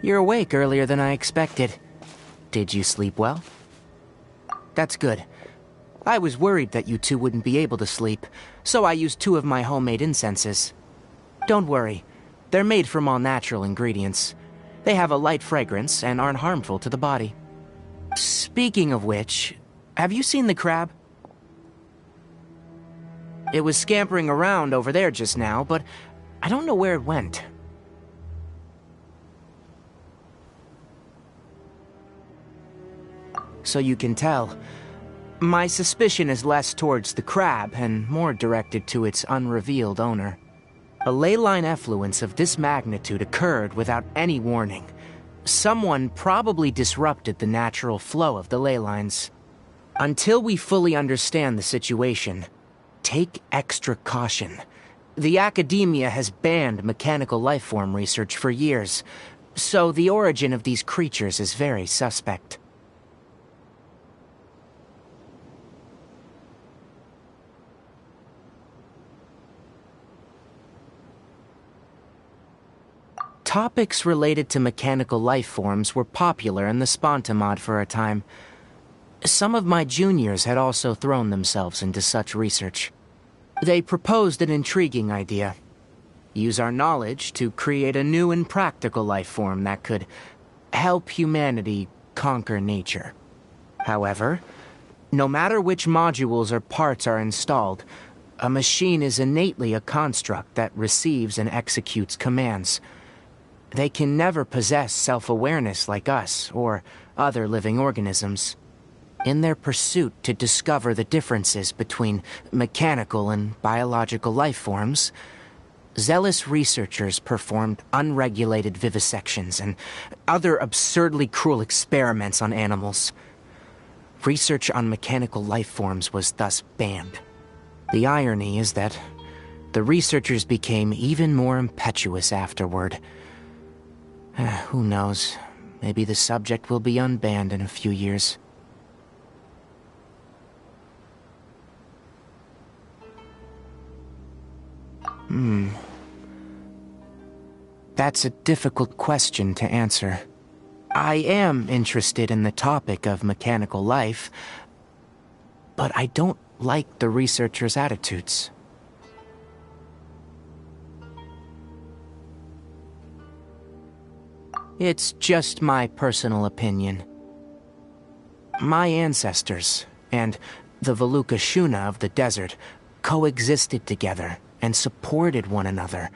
You're awake earlier than I expected. Did you sleep well? That's good. I was worried that you two wouldn't be able to sleep, so I used 2 of my homemade incenses. Don't worry, they're made from all natural ingredients. They have a light fragrance and aren't harmful to the body. Speaking of which, have you seen the crab? It was scampering around over there just now, but I don't know where it went. So you can tell, my suspicion is less towards the crab and more directed to its unrevealed owner. A ley line effluence of this magnitude occurred without any warning. Someone probably disrupted the natural flow of the ley lines. Until we fully understand the situation, take extra caution. The academia has banned mechanical lifeform research for years, so the origin of these creatures is very suspect. Topics related to mechanical lifeforms were popular in the Sponta mod for a time. Some of my juniors had also thrown themselves into such research. They proposed an intriguing idea. Use our knowledge to create a new and practical lifeform that could help humanity conquer nature. However, no matter which modules or parts are installed, a machine is innately a construct that receives and executes commands. They can never possess self-awareness like us or other living organisms. In their pursuit to discover the differences between mechanical and biological life forms, zealous researchers performed unregulated vivisections and other absurdly cruel experiments on animals. Research on mechanical life forms was thus banned. The irony is that the researchers became even more impetuous afterward. Who knows? Maybe the subject will be unbanned in a few years. That's a difficult question to answer. I am interested in the topic of mechanical life, but I don't like the researchers' attitudes. It's just my personal opinion. My ancestors and the Veluca Shuna of the desert coexisted together and supported one another.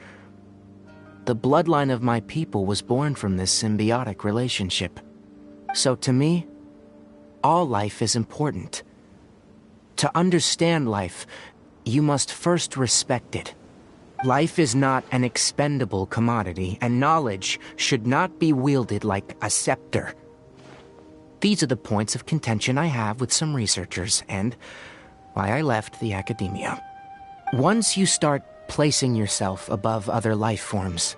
The bloodline of my people was born from this symbiotic relationship. So to me, all life is important. To understand life, you must first respect it. Life is not an expendable commodity, and knowledge should not be wielded like a scepter. These are the points of contention I have with some researchers, and why I left the academia. Once you start placing yourself above other life forms,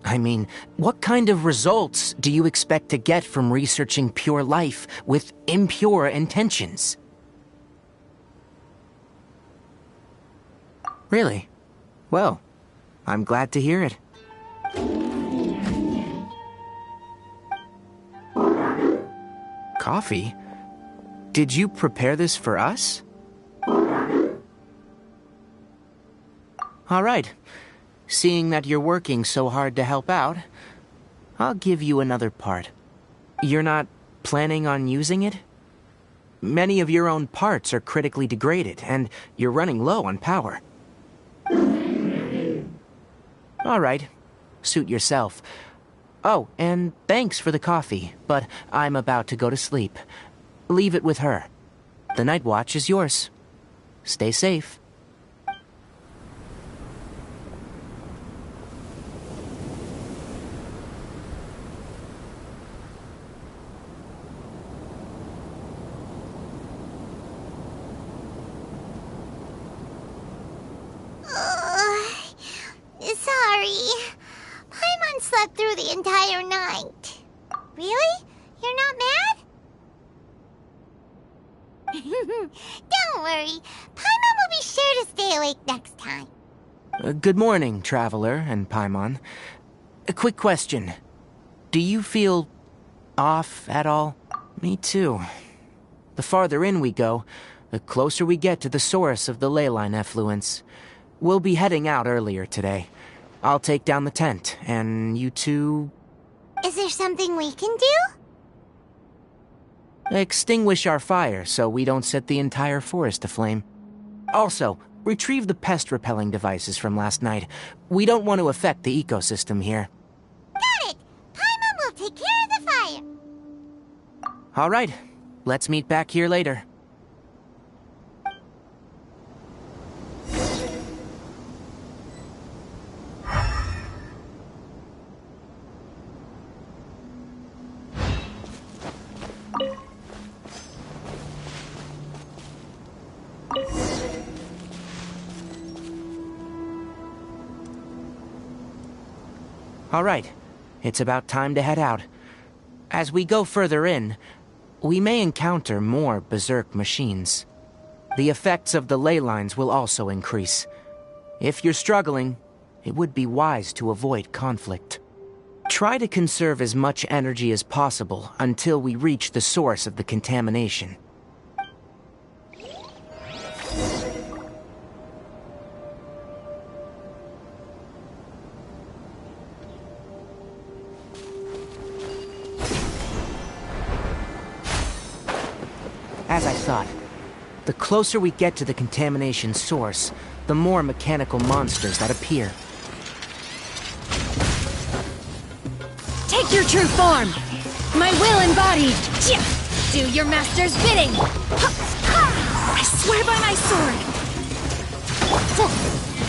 I mean, what kind of results do you expect to get from researching pure life with impure intentions? Really? Well, I'm glad to hear it. Coffee? Did you prepare this for us? All right. Seeing that you're working so hard to help out, I'll give you another part. You're not planning on using it? Many of your own parts are critically degraded, and you're running low on power. All right. Suit yourself. Oh, and thanks for the coffee, but I'm about to go to sleep. Leave it with her. The night watch is yours. Stay safe. Sorry. Paimon slept through the entire night. Really? You're not mad? Don't worry. Paimon will be sure to stay awake next time. Good morning, Traveler and Paimon. A quick question. Do you feel off at all? Me too. The farther in we go, the closer we get to the source of the ley line effluence. We'll be heading out earlier today. I'll take down the tent, and you two... Is there something we can do? extinguish our fire so we don't set the entire forest aflame. Also, retrieve the pest-repelling devices from last night. We don't want to affect the ecosystem here. Got it! Paimon will take care of the fire. All right, let's meet back here later. All right, it's about time to head out. As we go further in, we may encounter more berserk machines. The effects of the ley lines will also increase. If you're struggling, it would be wise to avoid conflict. Try to conserve as much energy as possible until we reach the source of the contamination. As I thought, the closer we get to the contamination source, the more mechanical monsters that appear. Take your true form! My will embodied! Do your master's bidding! I swear by my sword!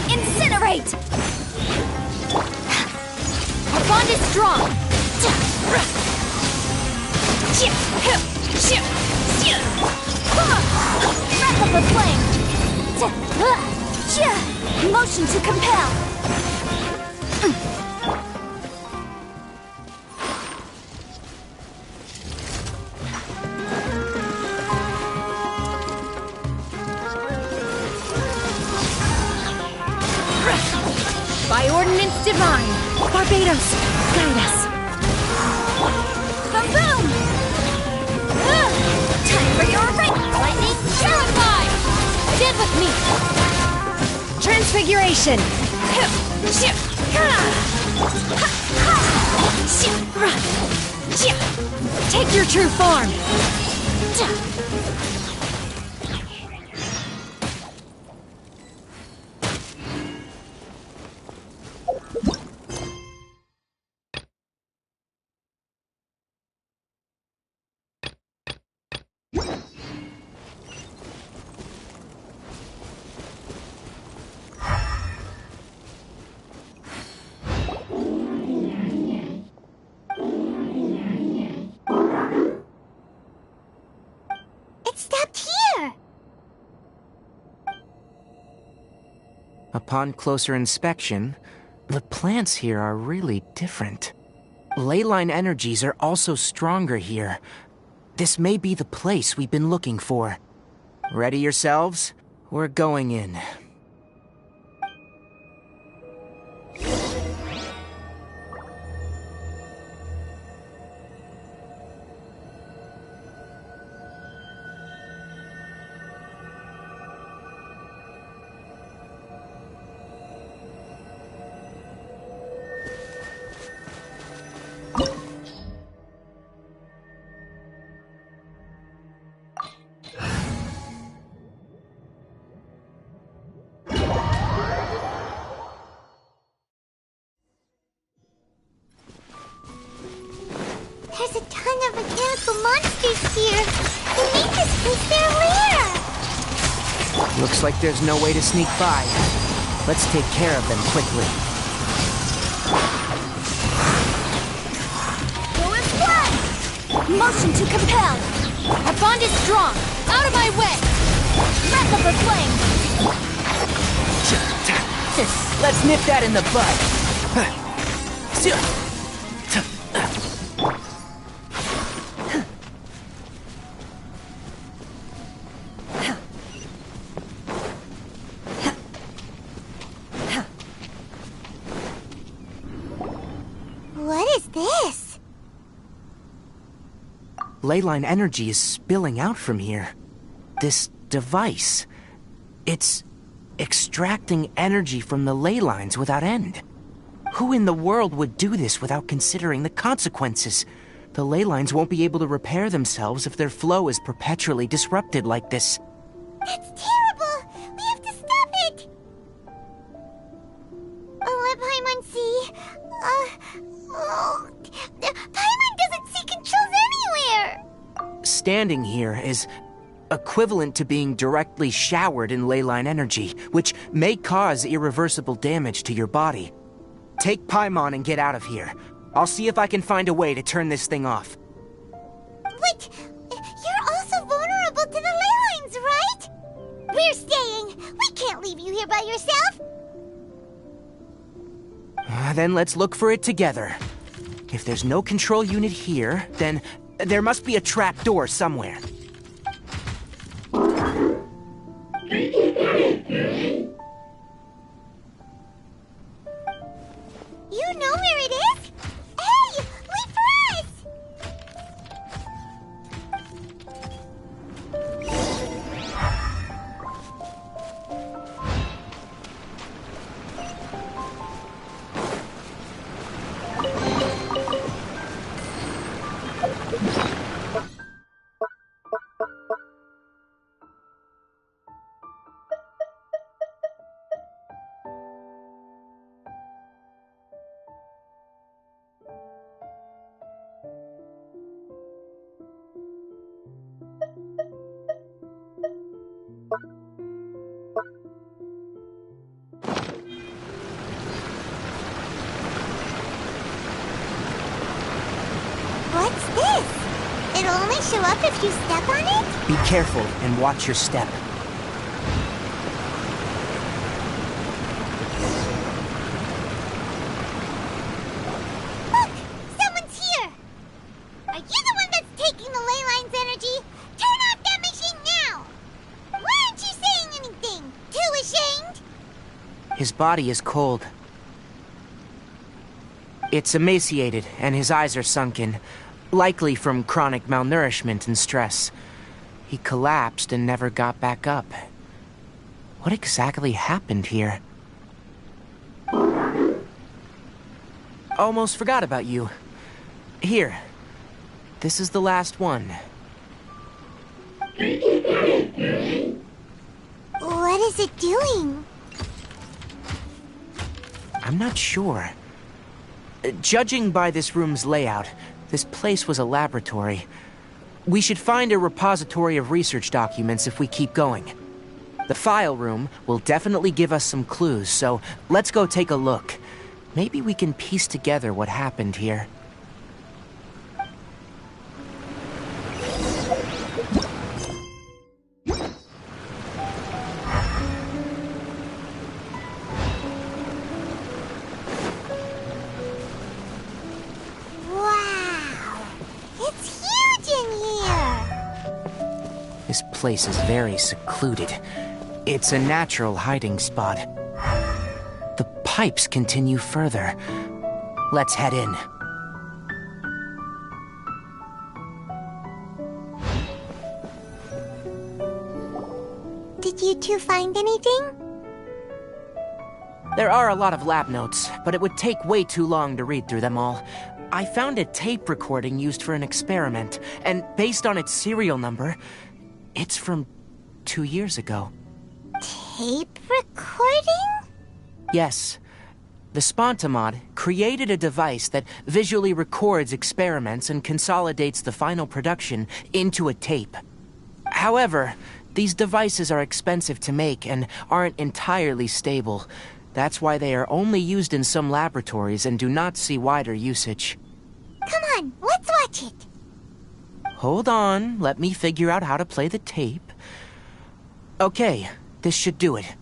Incinerate! Our bond is strong! Wrap up the flame! Motion to compel! By ordinance divine, Barbados, guide us. Boom! Time for your lightning purify! Stand with me! Transfiguration! Take your true form! Upon closer inspection, the plants here are really different. Ley line energies are also stronger here. This may be the place we've been looking for. Ready yourselves? We're going in. There's a ton of mechanical monsters here. Who made this place their lair? Looks like there's no way to sneak by. Let's take care of them quickly. Go in flood! Motion to compel! Our bond is strong! Out of my way! Wrap up the flame! Let's nip that in the bud. What is this? leyline energy is spilling out from here. This device, it's extracting energy from the ley lines without end. Who in the world would do this without considering the consequences? The ley lines won't be able to repair themselves if their flow is perpetually disrupted like this. That's terrible! We have to stop it! Let Paimon see. Paimon doesn't see controls anywhere! Standing here is equivalent to being directly showered in leyline energy, which may cause irreversible damage to your body. Take Paimon and get out of here. I'll see if I can find a way to turn this thing off. But you're also vulnerable to the ley lines, right? We're staying. We can't leave you here by yourself. Then let's look for it together. If there's no control unit here, then there must be a trap door somewhere. You know where it is? Hey, wait for us! What's this? It'll only show up if you step on it? Be careful and watch your step. Look! Someone's here! Are you the one that's taking the ley line's energy? Turn off that machine now! Why aren't you saying anything? Too ashamed? His body is cold. It's emaciated, and his eyes are sunken, likely from chronic malnourishment and stress. He collapsed and never got back up. What exactly happened here? Almost forgot about you. Here. This is the last one. What is it doing? I'm not sure. Judging by this room's layout, this place was a laboratory. We should find a repository of research documents if we keep going. The file room will definitely give us some clues, so let's go take a look. Maybe we can piece together what happened here. This place is very secluded. It's a natural hiding spot. The pipes continue further. Let's head in. Did you two find anything? There are a lot of lab notes, but it would take way too long to read through them all. I found a tape recording used for an experiment, and based on its serial number, it's from 2 years ago. Tape recording? Yes. The Spontamod created a device that visually records experiments and consolidates the final production into a tape. However, these devices are expensive to make and aren't entirely stable. That's why they are only used in some laboratories and do not see wider usage. Come on, let's watch it. Hold on, let me figure out how to play the tape. Okay, this should do it.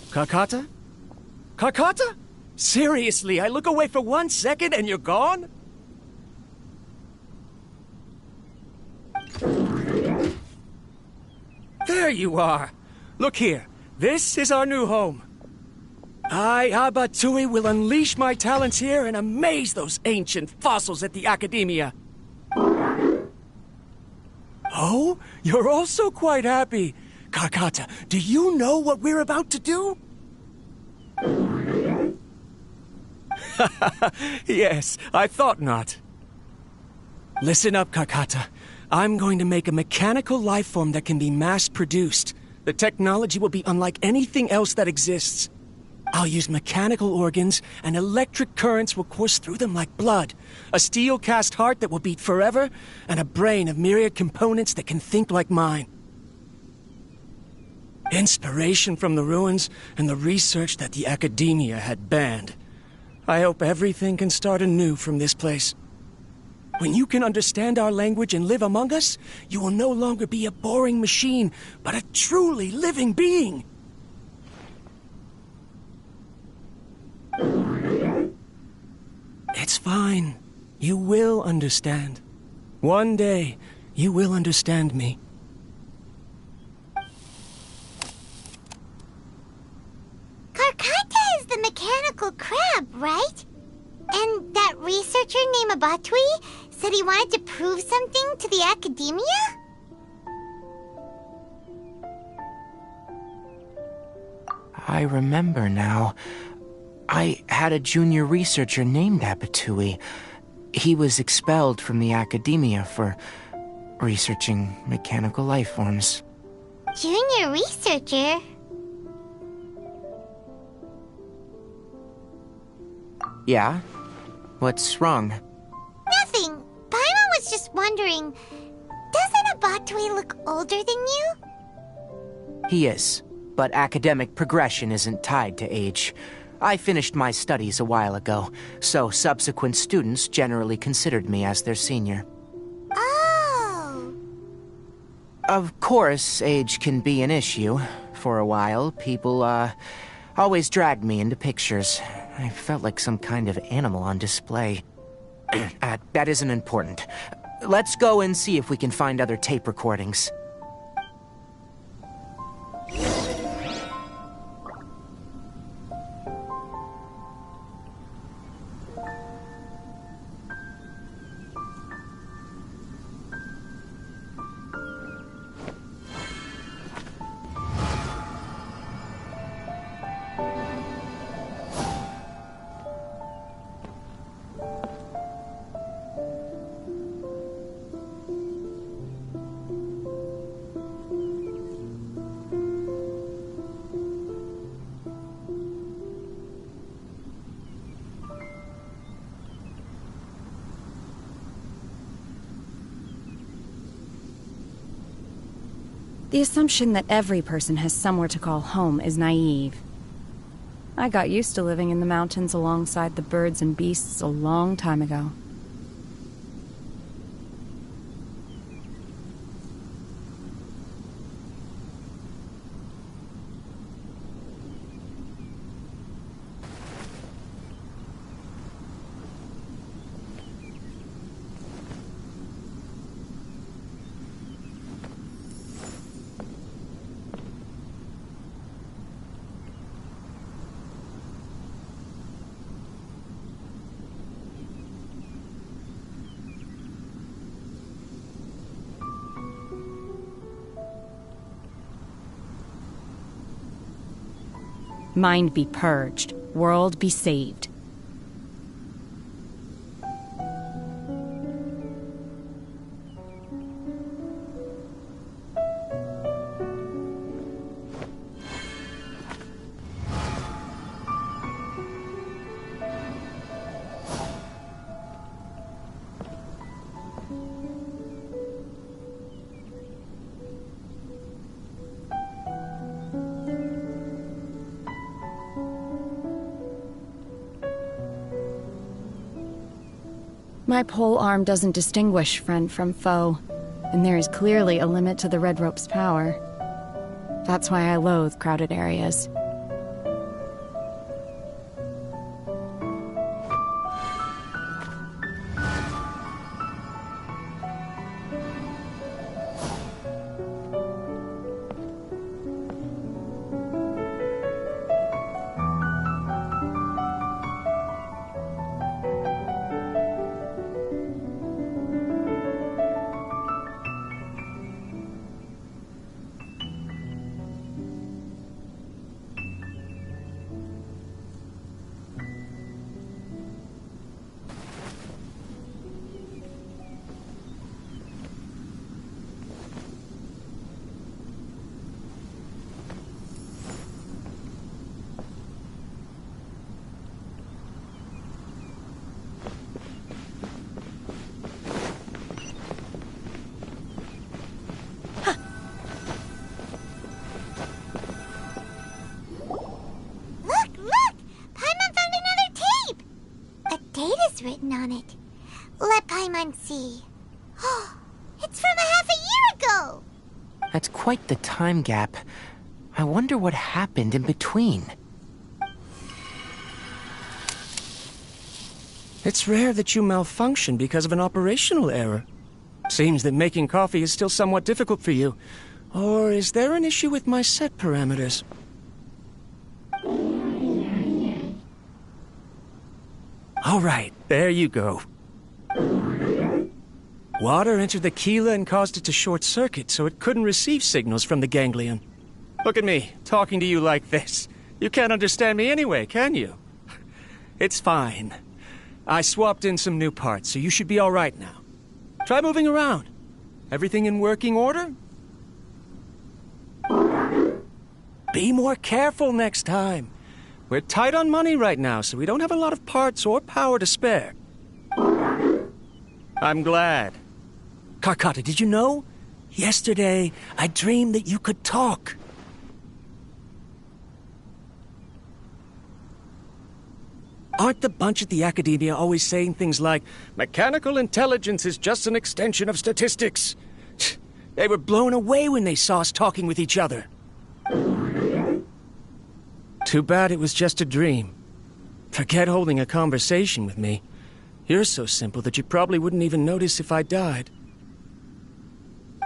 Carcata? Carcata? Seriously, I look away for 1 second and you're gone? There you are. Look here, this is our new home. I, Abatui, will unleash my talents here and amaze those ancient fossils at the Academia. Oh, you're also quite happy. Karkata, do you know what we're about to do? Yes, I thought not. Listen up, Karkata. I'm going to make a mechanical life form that can be mass-produced. The technology will be unlike anything else that exists. I'll use mechanical organs, and electric currents will course through them like blood. A steel-cast heart that will beat forever, and a brain of myriad components that can think like mine. Inspiration from the ruins and the research that the Academia had banned. I hope everything can start anew from this place. When you can understand our language and live among us, you will no longer be a boring machine, but a truly living being. It's fine. You will understand. One day, you will understand me. Karkata is the mechanical crab, right? And that researcher named Abatui said he wanted to prove something to the Academia? I remember now. I had a junior researcher named Abatui. He was expelled from the Academia for researching mechanical life forms. Junior researcher? Yeah? What's wrong? Nothing. Paimon was just wondering, doesn't Abatui look older than you? He is, but academic progression isn't tied to age. I finished my studies a while ago, so subsequent students generally considered me as their senior. Oh. Of course, age can be an issue. For a while, people, always dragged me into pictures. I felt like some kind of animal on display. That isn't important. Let's go and see if we can find other tape recordings. The assumption that every person has somewhere to call home is naive. I got used to living in the mountains alongside the birds and beasts a long time ago. Mind be purged, world be saved. My pole arm doesn't distinguish friend from foe, and there is clearly a limit to the red rope's power. That's why I loathe crowded areas. see. It's from a half a year ago! That's quite the time gap. I wonder what happened in between. It's rare that you malfunction because of an operational error. Seems that making coffee is still somewhat difficult for you. Or is there an issue with my set parameters? All right, there you go. Water entered the chela and caused it to short-circuit, so it couldn't receive signals from the ganglion. Look at me, talking to you like this. You can't understand me anyway, can you? It's fine. I swapped in some new parts, so you should be all right now. Try moving around. Everything in working order? Be more careful next time. We're tight on money right now, so we don't have a lot of parts or power to spare. I'm glad. Karkata, did you know? Yesterday, I dreamed that you could talk. Aren't the bunch at the Academia always saying things like, mechanical intelligence is just an extension of statistics? They were blown away when they saw us talking with each other. Too bad it was just a dream. Forget holding a conversation with me. You're so simple that you probably wouldn't even notice if I died.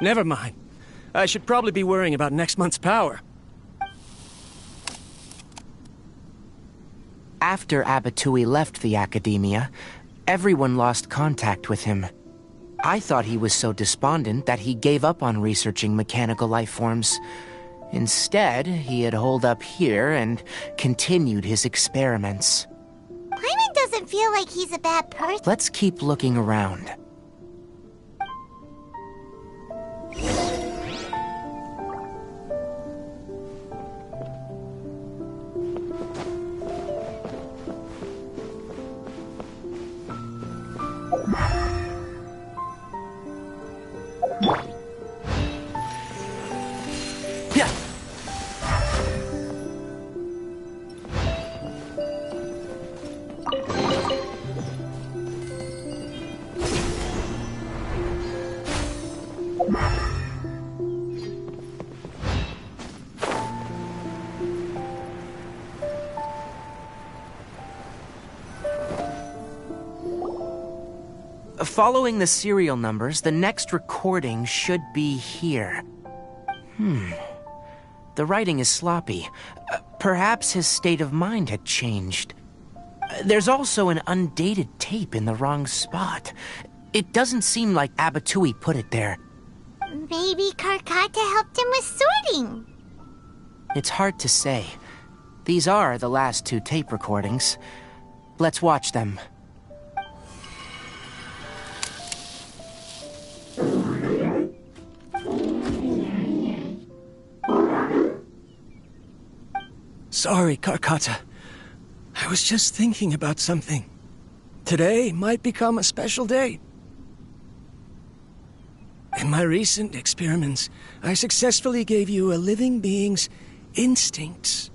Never mind. I should probably be worrying about next month's power. After Abatui left the Academia, everyone lost contact with him. I thought he was so despondent that he gave up on researching mechanical life forms. Instead, he had holed up here and continued his experiments. Paimon doesn't feel like he's a bad person. Let's keep looking around. Following the serial numbers, the next recording should be here. The writing is sloppy. Perhaps his state of mind had changed. There's also an undated tape in the wrong spot. It doesn't seem like Abatui put it there. Maybe Karkata helped him with sorting. It's hard to say. These are the last two tape recordings. Let's watch them. Sorry, Karkata. I was just thinking about something. Today might become a special day. In my recent experiments, I successfully gave you a living being's instincts.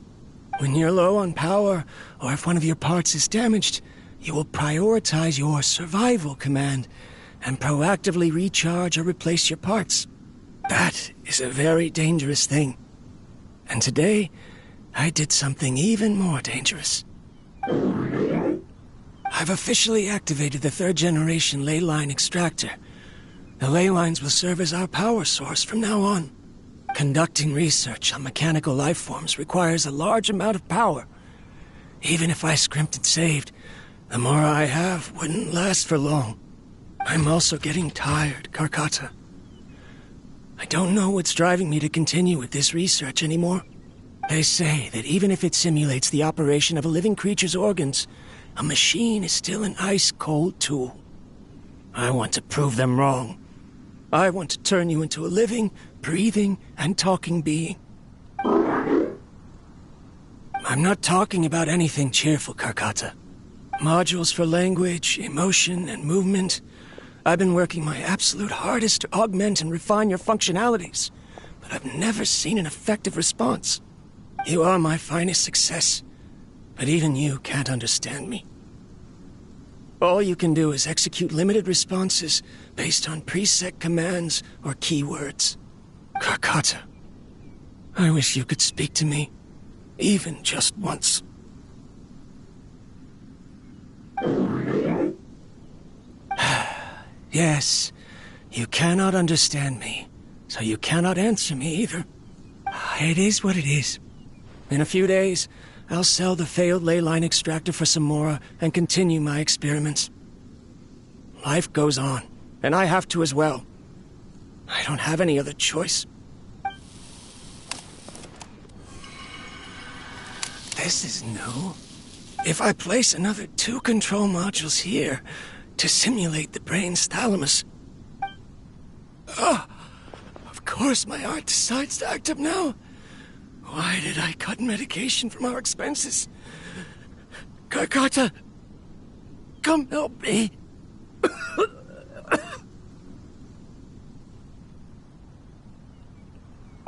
When you're low on power, or if one of your parts is damaged, you will prioritize your survival command and proactively recharge or replace your parts. That is a very dangerous thing. And today, I did something even more dangerous. I've officially activated the third-generation ley line extractor. The ley lines will serve as our power source from now on. Conducting research on mechanical life forms requires a large amount of power. Even if I scrimped and saved, the more I have wouldn't last for long. I'm also getting tired, Karkata. I don't know what's driving me to continue with this research anymore. They say that even if it simulates the operation of a living creature's organs, a machine is still an ice-cold tool. I want to prove them wrong. I want to turn you into a living, breathing, and talking being. I'm not talking about anything cheerful, Karkata. Modules for language, emotion, and movement. I've been working my absolute hardest to augment and refine your functionalities, but I've never seen an effective response. You are my finest success, but even you can't understand me. All you can do is execute limited responses based on preset commands or keywords. Karkata, I wish you could speak to me, even just once. Yes, you cannot understand me, so you cannot answer me either. It is what it is. In a few days, I'll sell the failed ley line extractor for some more and continue my experiments. Life goes on, and I have to as well. I don't have any other choice. This is new. If I place another 2 control modules here to simulate the brain's thalamus... Of course my heart decides to act up now. Why did I cut medication from our expenses? Karkata, come help me.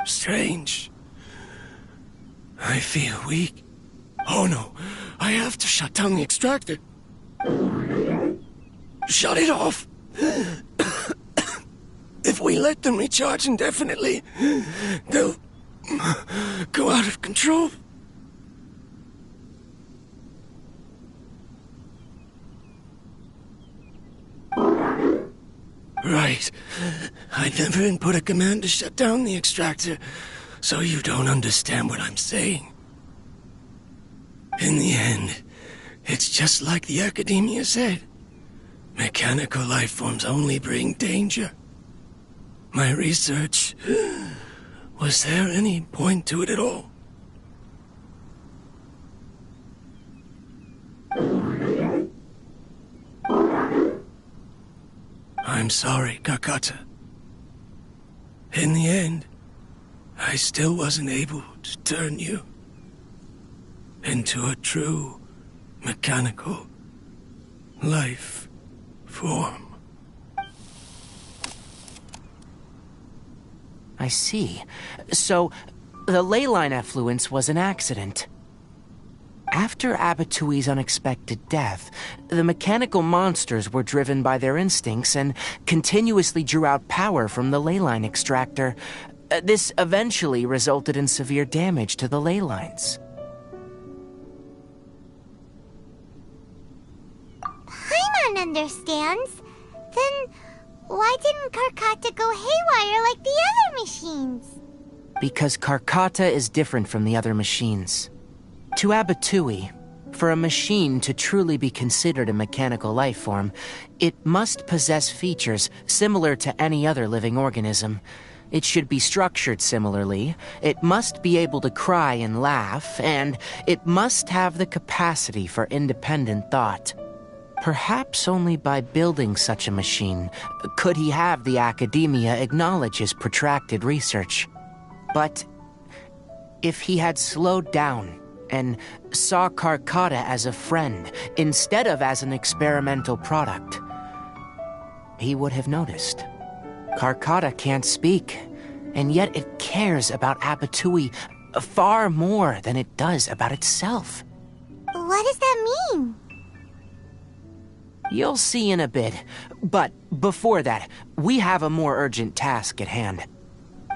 Strange. I feel weak. Oh no, I have to shut down the extractor. Shut it off. If we let them recharge indefinitely, they'll go out of control. Right. I never input a command to shut down the extractor, so you don't understand what I'm saying. In the end, it's just like the academia said. Mechanical life forms only bring danger. My research... Was there any point to it at all? I'm sorry, Karkata. In the end, I still wasn't able to turn you into a true mechanical life form. I see. So, the ley line effluence was an accident. After Abatui's unexpected death, the mechanical monsters were driven by their instincts and continuously drew out power from the ley line extractor. This eventually resulted in severe damage to the ley lines. Paimon understands. Then why didn't Karkata go haywire like the other machines? Because Karkata is different from the other machines. To Abatui, for a machine to truly be considered a mechanical life form, it must possess features similar to any other living organism. It should be structured similarly, it must be able to cry and laugh, and it must have the capacity for independent thought. Perhaps only by building such a machine could he have the academia acknowledge his protracted research. But if he had slowed down and saw Karkata as a friend instead of as an experimental product, he would have noticed. Karkata can't speak, and yet it cares about Abatui far more than it does about itself. What does that mean? You'll see in a bit, but before that, we have a more urgent task at hand.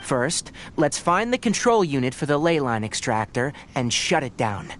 First, let's find the control unit for the ley line extractor and shut it down.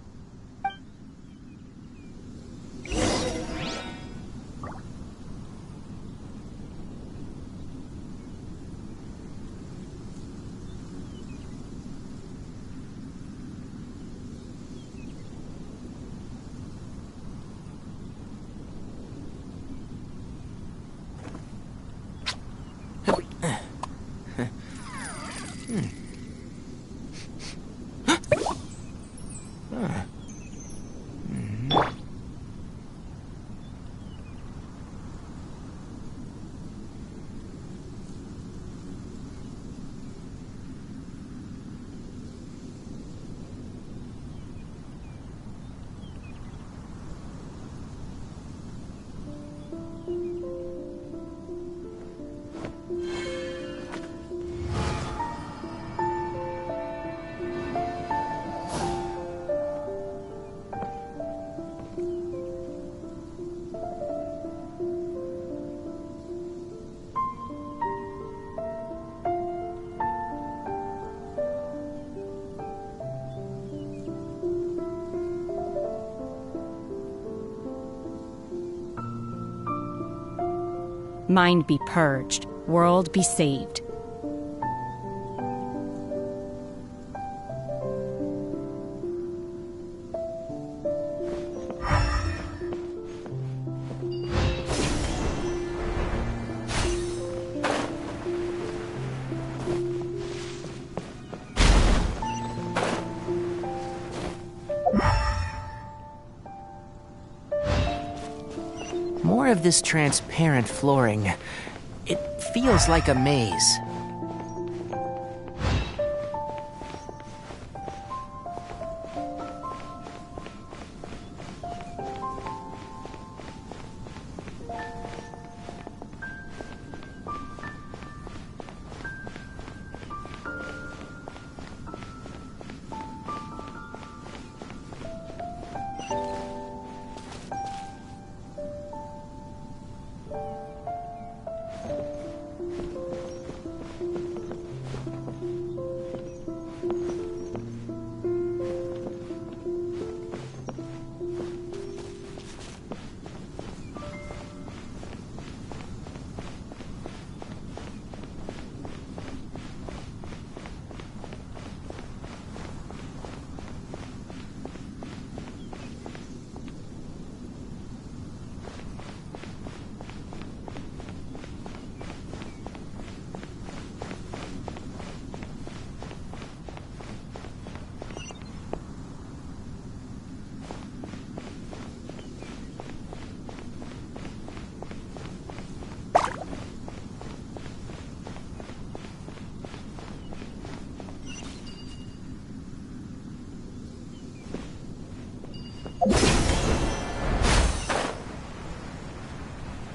Mind be purged, world be saved. More of this transparent flooring. It feels like a maze.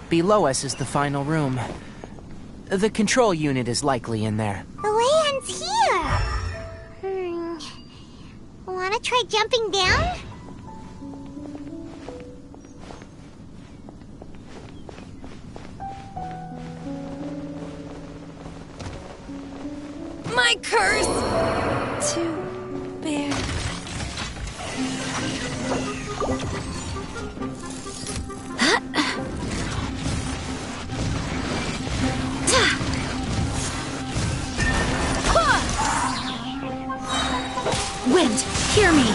Below us is the final room. The control unit is likely in there. The Leon's here! Wanna try jumping down? My curse! To bear. Wind, hear me!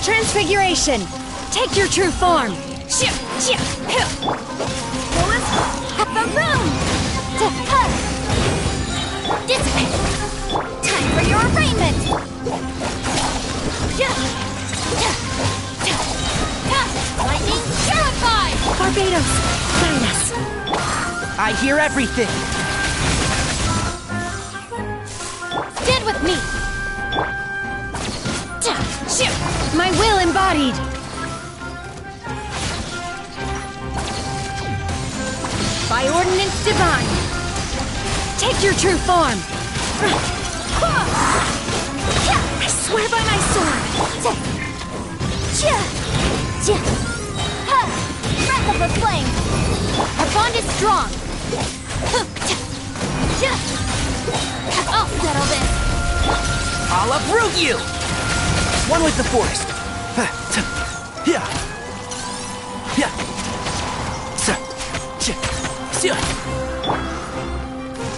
Transfiguration! Take your true form! Baboom! Dissipate! Time for your arraignment! Lightning purified! Barbados, guide us! I hear everything! Stand with me! My will embodied! By ordinance divine! Take your true form! I swear by my sword! Breath of the flame! Our bond is strong! I'll settle this! I'll uproot you! One with the forest. Yeah.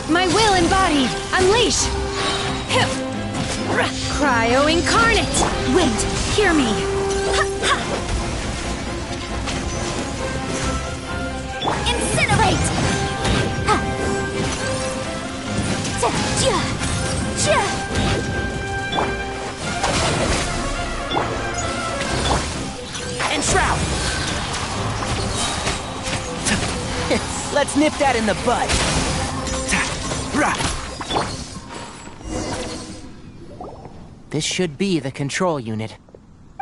My will embodied! Unleash! Cryo incarnate! Wind, hear me! Incinerate! Enshroud! Let's nip that in the bud. This should be the control unit.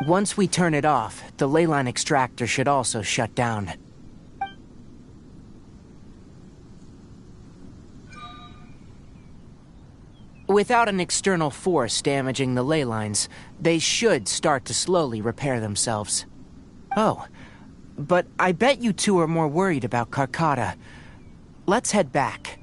Once we turn it off, the leyline extractor should also shut down. Without an external force damaging the ley lines, they should start to slowly repair themselves. Oh, but I bet you two are more worried about Carcata. Let's head back.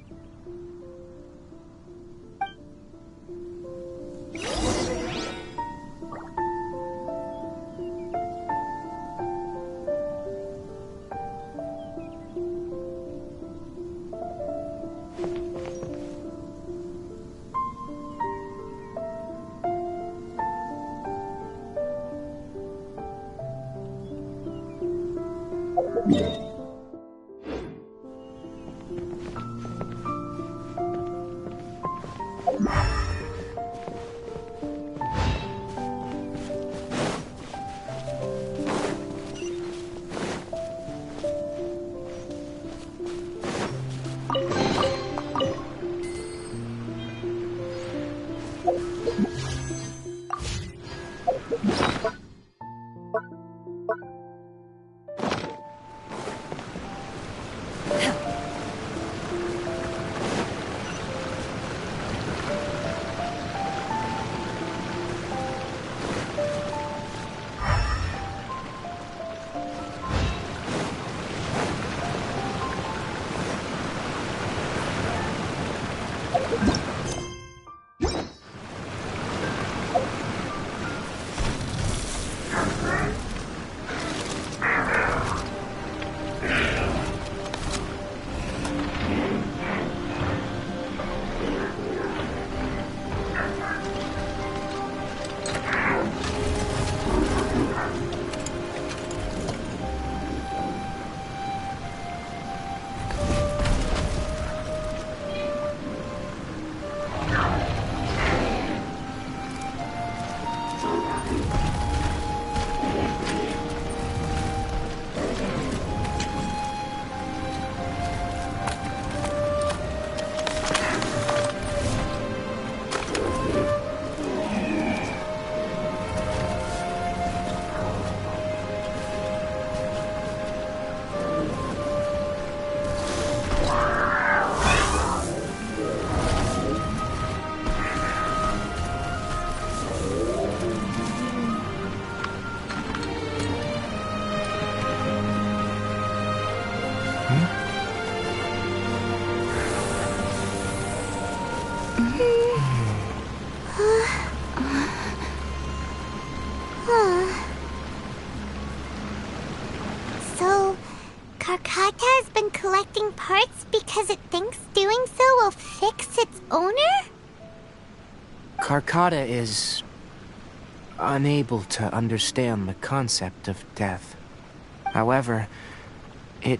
So, Karkata has been collecting parts because it thinks doing so will fix its owner? Karkata is unable to understand the concept of death. However, it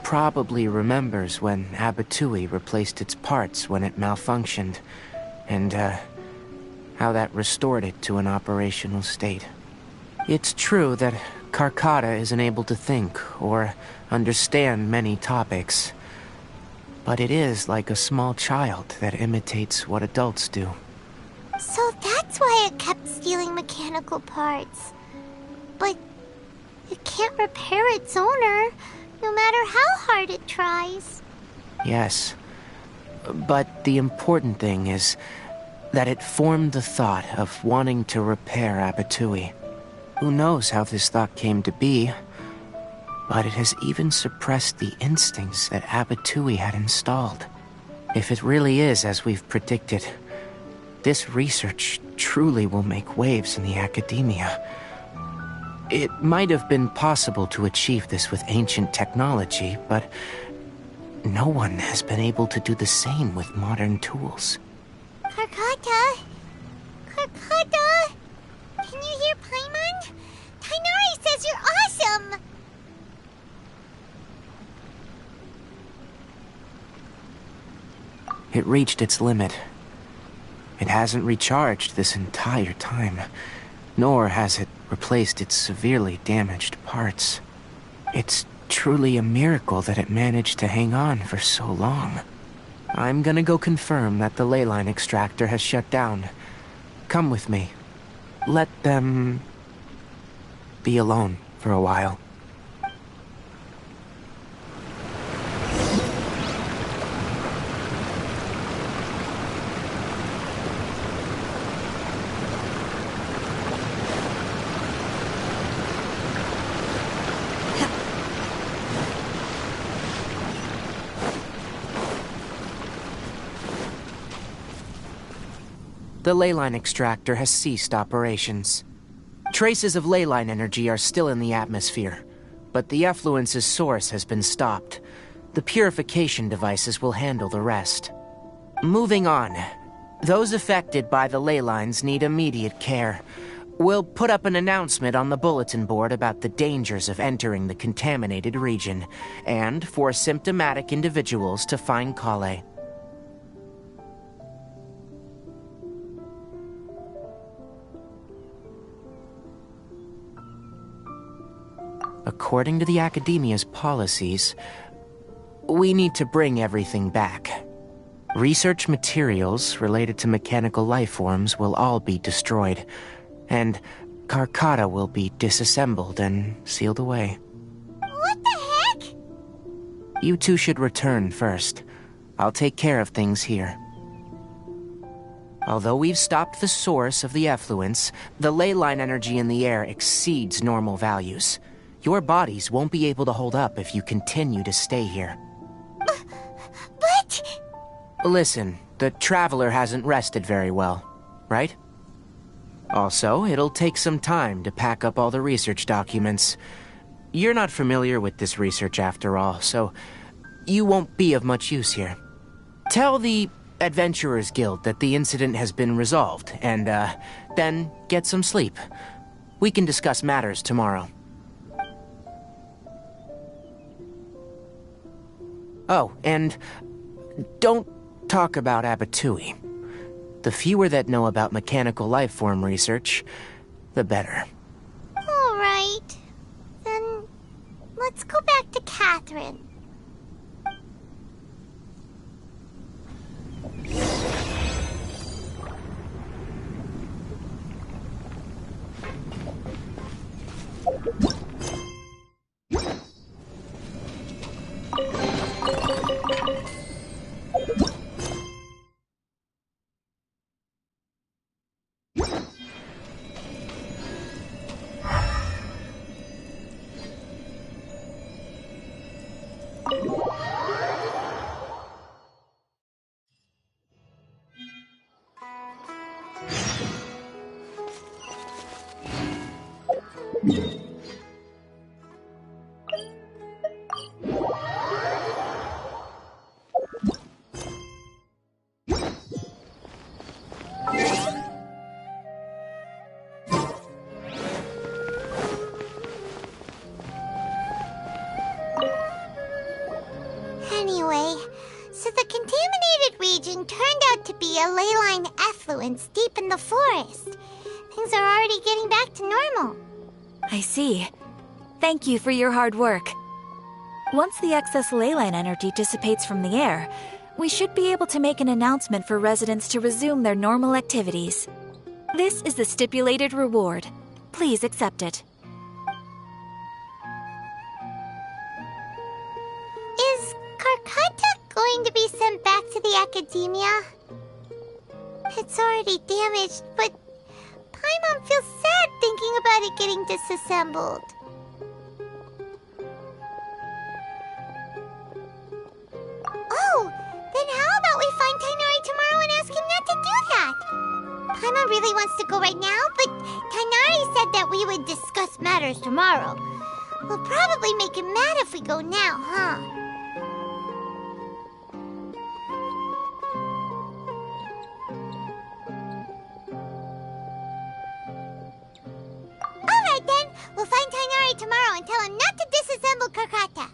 probably remembers when Abatui replaced its parts when it malfunctioned, and how that restored it to an operational state. It's true that Karkata isn't able to think or understand many topics, but it is like a small child that imitates what adults do. So that's why it kept stealing mechanical parts. But it can't repair its owner, no matter how hard it tries. Yes, but the important thing is that it formed the thought of wanting to repair Abatui. Who knows how this thought came to be, but it has even suppressed the instincts that Abatui had installed. If it really is as we've predicted, this research truly will make waves in the academia. It might have been possible to achieve this with ancient technology, but no one has been able to do the same with modern tools. Karkata? Karkata? Can you hear Paimon? Tainari says you're awesome! It reached its limit. It hasn't recharged this entire time, nor has it replaced its severely damaged parts. It's truly a miracle that it managed to hang on for so long. I'm gonna go confirm that the ley line extractor has shut down. Come with me. Let them be alone for a while. The ley line extractor has ceased operations. Traces of ley line energy are still in the atmosphere, but the effluence's source has been stopped. The purification devices will handle the rest. Moving on. Those affected by the ley lines need immediate care. We'll put up an announcement on the bulletin board about the dangers of entering the contaminated region, and for symptomatic individuals to find Kale. According to the Academia's policies, we need to bring everything back. Research materials related to mechanical life forms will all be destroyed, and Karkata will be disassembled and sealed away. What the heck? You two should return first. I'll take care of things here. Although we've stopped the source of the effluence, the ley line energy in the air exceeds normal values. Your bodies won't be able to hold up if you continue to stay here. But... Listen, the Traveler hasn't rested very well, right? Also, it'll take some time to pack up all the research documents. You're not familiar with this research after all, so you won't be of much use here. Tell the Adventurers Guild that the incident has been resolved, and, then get some sleep. We can discuss matters tomorrow. Oh, and don't talk about Abatui. The fewer that know about mechanical life form research, the better. All right. Then let's go back to Catherine. Anyway, so the contaminated region turned out to be a ley line effluence deep in the forest. Things are already getting back to normal. I see. Thank you for your hard work. Once the excess ley line energy dissipates from the air, we should be able to make an announcement for residents to resume their normal activities. This is the stipulated reward. Please accept it. Is Karkata going to be sent back to the Academia? It's already damaged, but Paimon feels sad thinking about it getting disassembled. Oh, then how about we find Tainari tomorrow and ask him not to do that? Paimon really wants to go right now, but Tainari said that we would discuss matters tomorrow. We'll probably make him mad if we go now, huh? Alright then, we'll find Tainari tomorrow and tell him not to disassemble Karkata.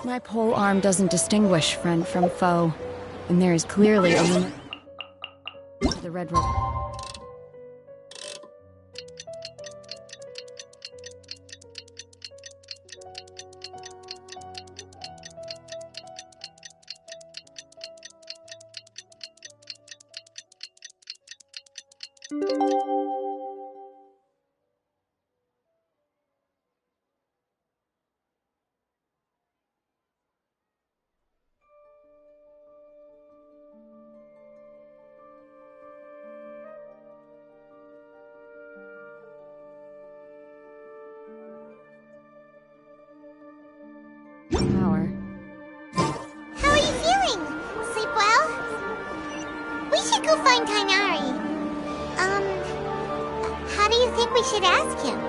My pole arm doesn't distinguish friend from foe, and there is clearly a limit to the red rope. should go find Tainari. How do you think we should ask him?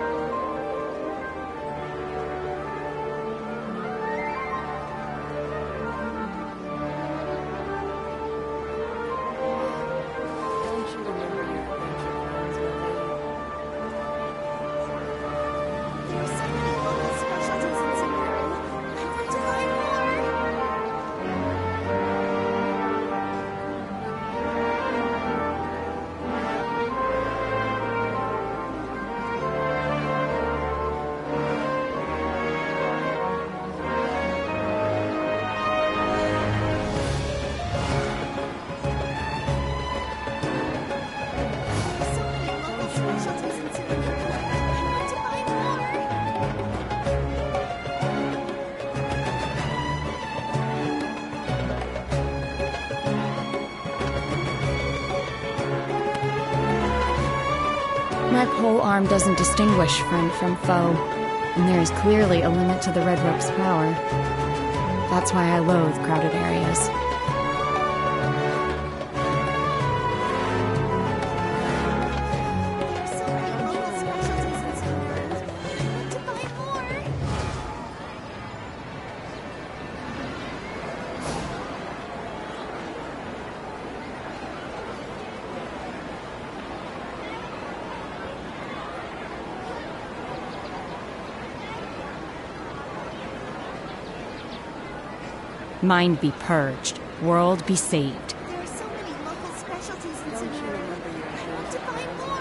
My pole arm doesn't distinguish friend from foe, and there is clearly a limit to the Red Rope's power. That's why I loathe crowded areas. Mind be purged, world be saved. There are so many local specialties in Samara. I want to find more.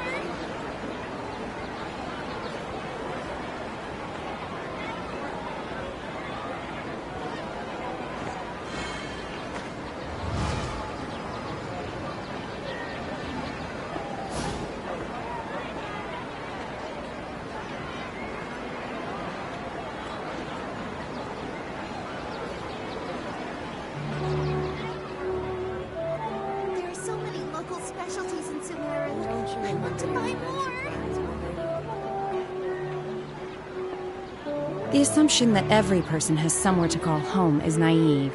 There are so many local specialties in Samara. I want to find more. The assumption that every person has somewhere to call home is naive.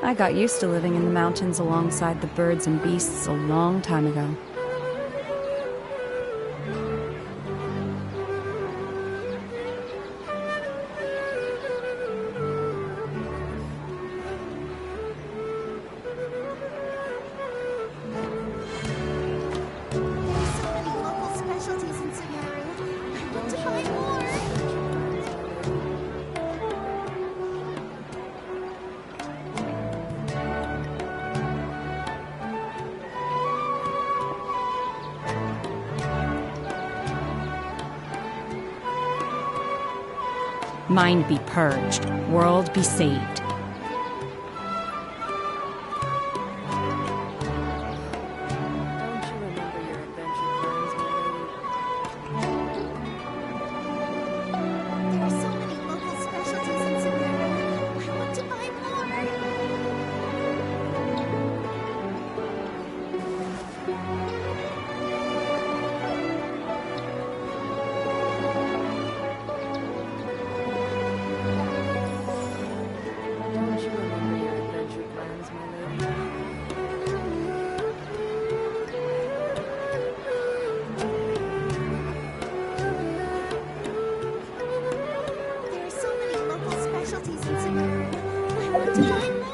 I got used to living in the mountains alongside the birds and beasts a long time ago. There are so many local specialties in Samara. I want to find more. Mind be purged, world be saved. There are so many local specialties in Samara. I want to find more. There are so many local specialties in Samara. I want to find more.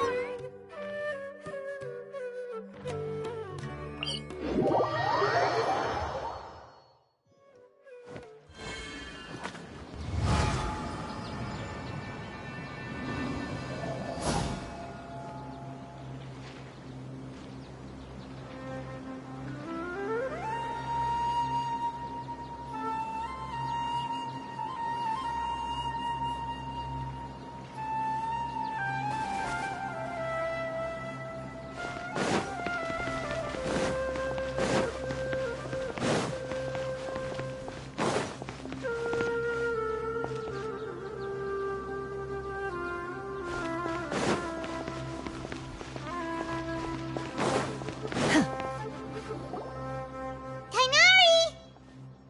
Tainari!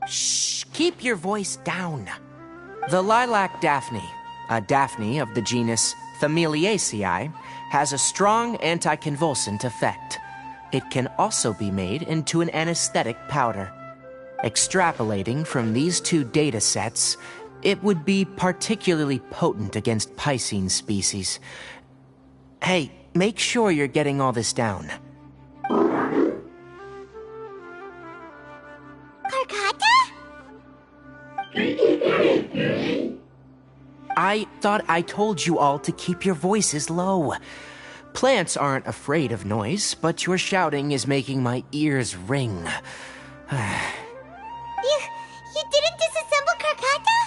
Shh, keep your voice down. The lilac daphne, a daphne of the genus Familiaceae, has a strong anticonvulsant effect. It can also be made into an anesthetic powder. Extrapolating from these two data sets, it would be particularly potent against Piscine species. Hey, make sure you're getting all this down. Karkata? I thought I told you all to keep your voices low. Plants aren't afraid of noise, but your shouting is making my ears ring. You didn't disassemble Karkata?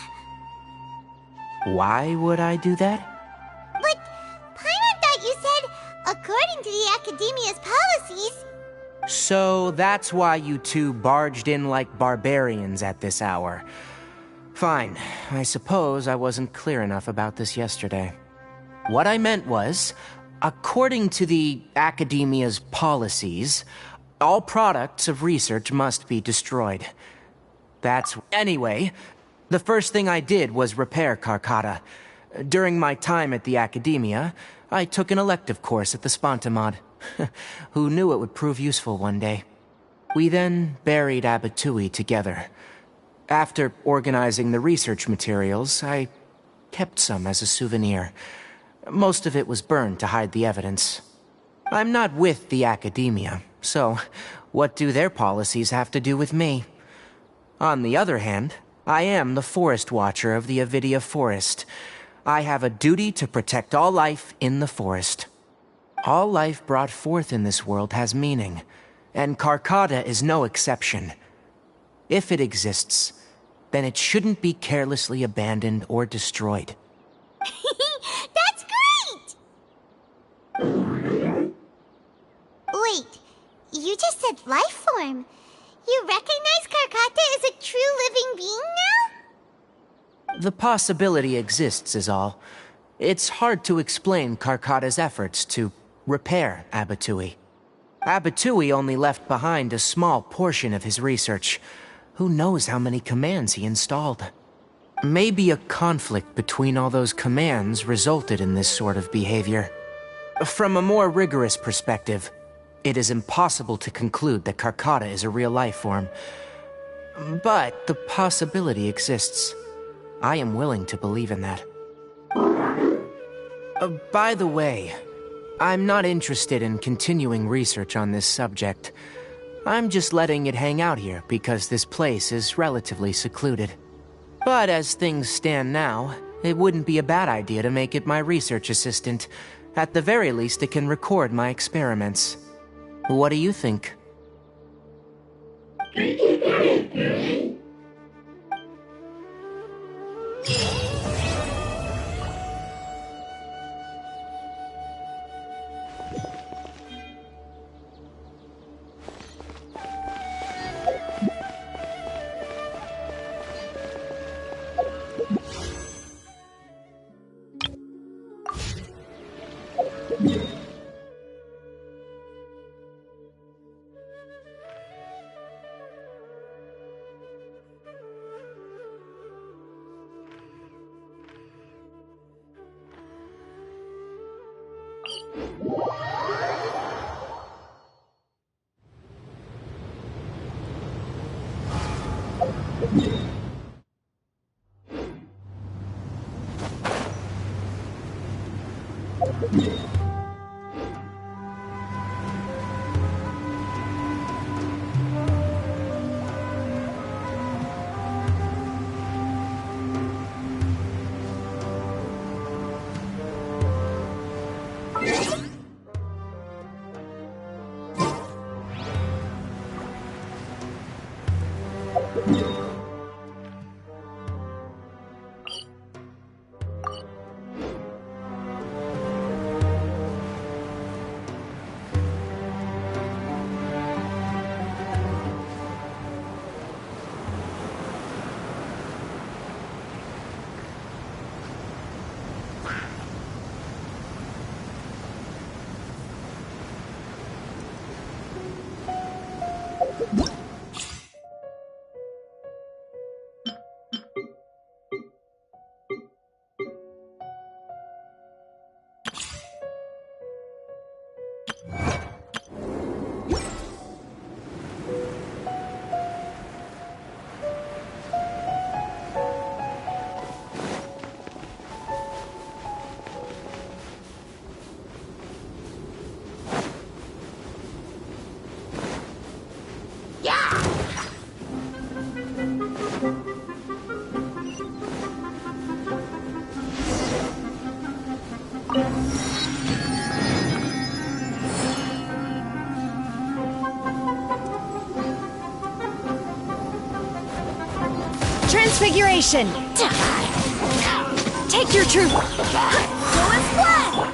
Why would I do that? But Paimon thought you said, according to the Academia's policies... So that's why you two barged in like barbarians at this hour. Fine. I suppose I wasn't clear enough about this yesterday. What I meant was, according to the Academia's policies, all products of research must be destroyed. Anyway, the first thing I did was repair Karkata. During my time at the Academia, I took an elective course at the Spontamod. Who knew it would prove useful one day? We then buried Abatui together. After organizing the research materials, I kept some as a souvenir. Most of it was burned to hide the evidence. I'm not with the Academia, so what do their policies have to do with me? On the other hand, I am the Forest Watcher of the Avidia Forest. I have a duty to protect all life in the forest. All life brought forth in this world has meaning, and Karkata is no exception. If it exists, then it shouldn't be carelessly abandoned or destroyed. That's great! Wait, you just said life form. You recognize Karkata as a true living being now? The possibility exists is all. It's hard to explain Karkata's efforts to repair Abatui. Abatui only left behind a small portion of his research. Who knows how many commands he installed? Maybe a conflict between all those commands resulted in this sort of behavior. From a more rigorous perspective, it is impossible to conclude that Karkata is a real life form. But the possibility exists. I am willing to believe in that. By the way, I'm not interested in continuing research on this subject. I'm just letting it hang out here because this place is relatively secluded. But as things stand now, it wouldn't be a bad idea to make it my research assistant. At the very least, it can record my experiments. What do you think? Transfiguration! Take your truth! Go and splat!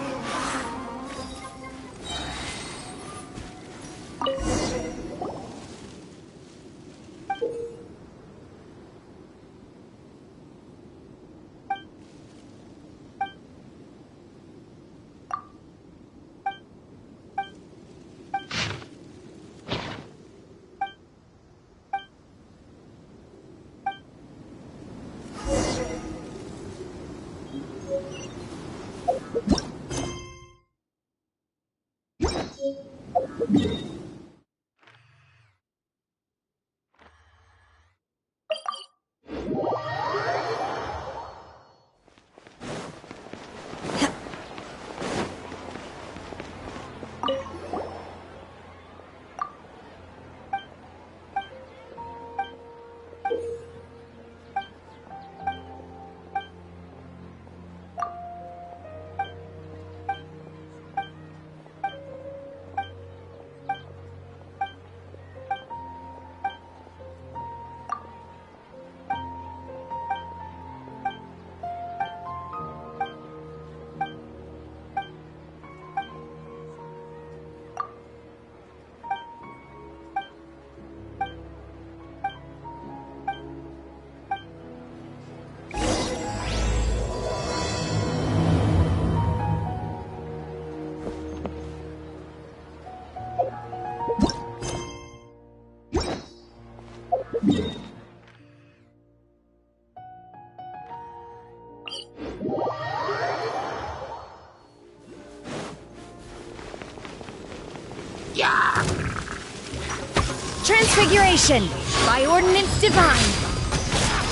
Transfiguration! By ordinance divine!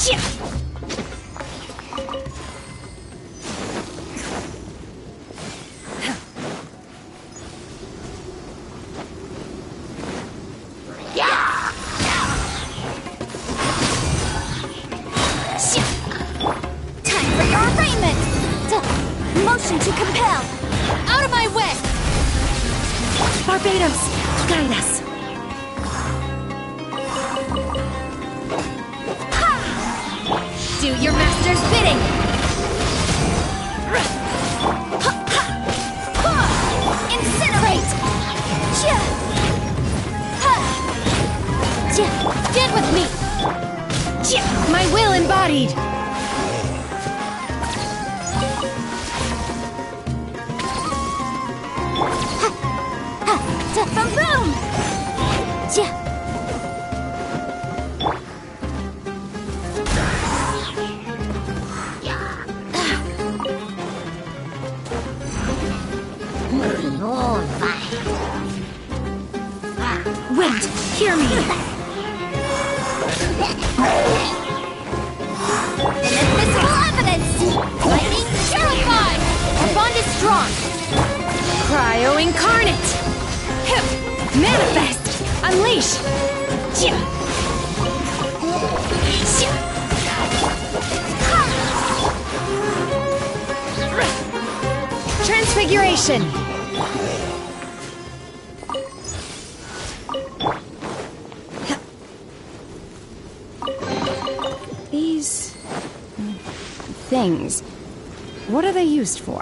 Chia! Time for your arraignment! Motion to compel! Out of my way! Barbados, guide us! Do your master's bidding! Incinerate! Get with me! My will embodied! Boom! Wait, hear me! Inadmissible evidence! Lightning terrified! Our bond is strong! Cryo incarnate! Manifest! Unleash! Transfiguration! These things, what are they used for?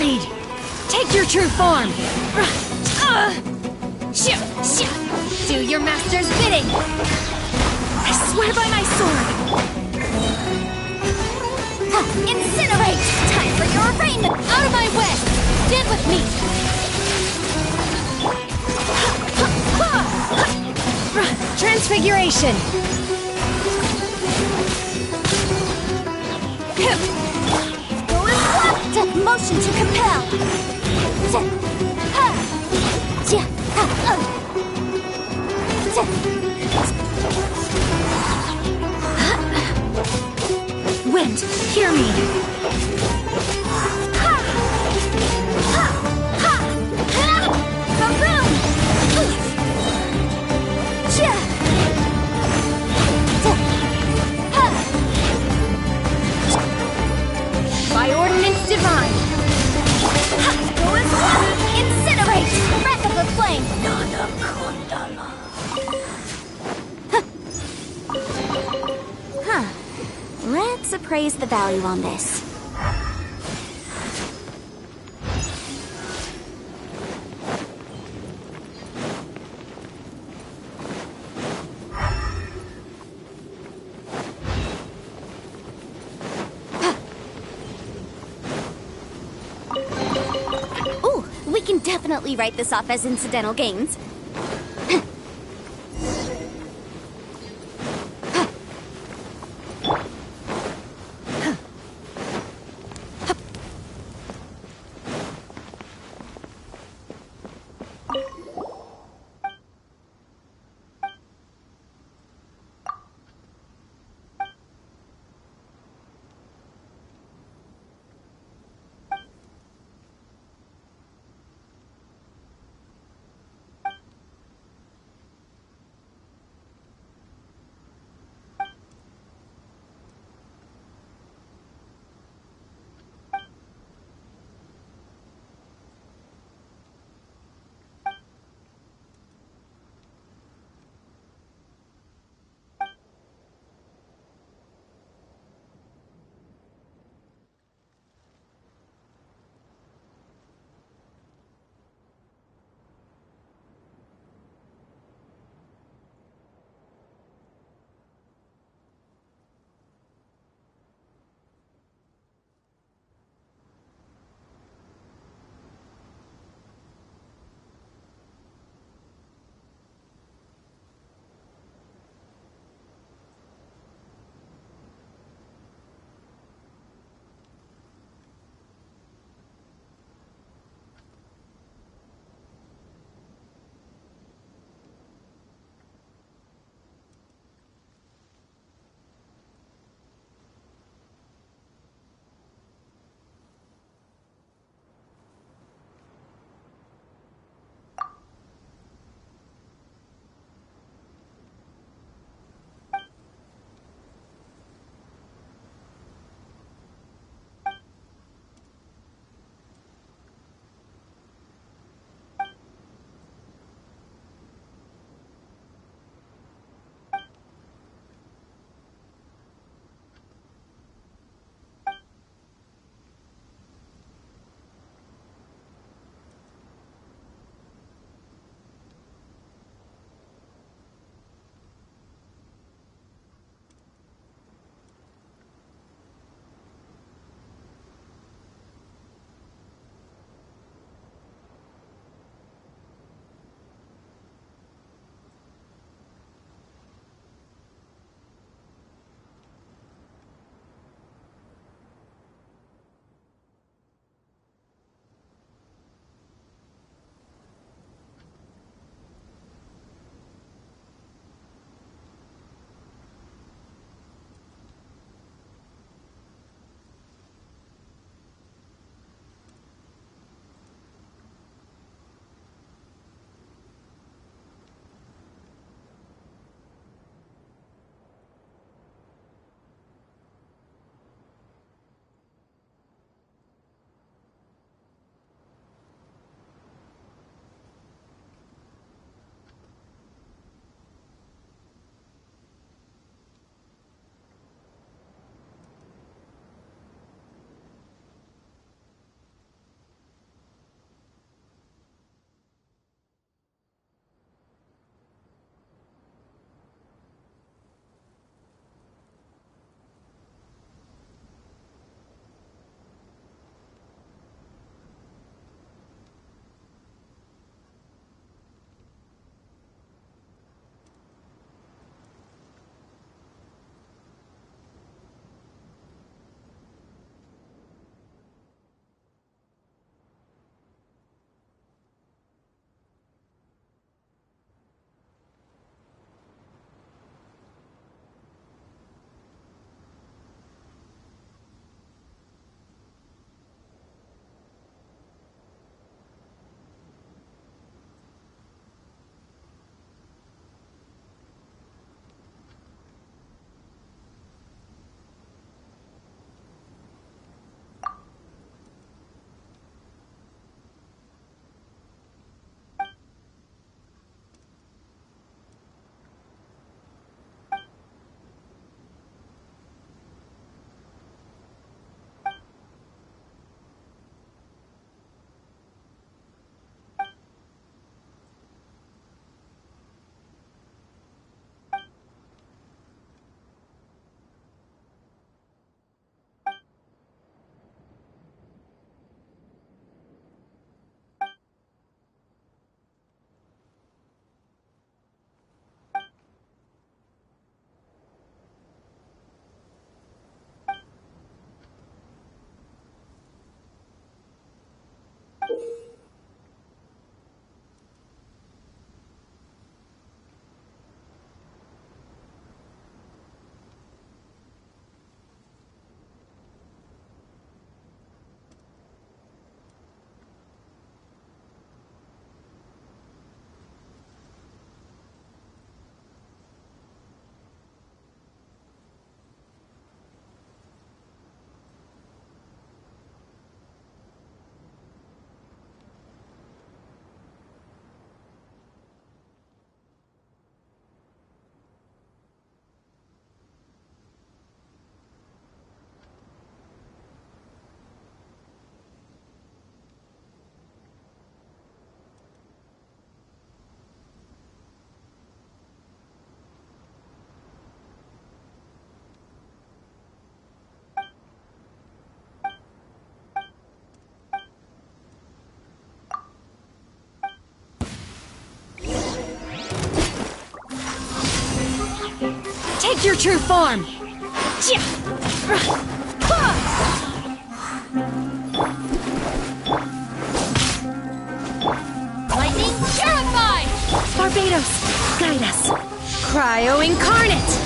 Blade! Take your true form! Do your master's bidding! I swear by my sword! Incinerate! Time for your arraignment! Out of my way! Stand with me! Transfiguration! Motion to compel! Wind, hear me! By ordinance divine! Incinerate! Wrath of the flame! Let's appraise the value on this. Ooh, we can definitely write this off as incidental gains. true form! Lightning Purify! Barbados, guide us. Cryo Incarnate!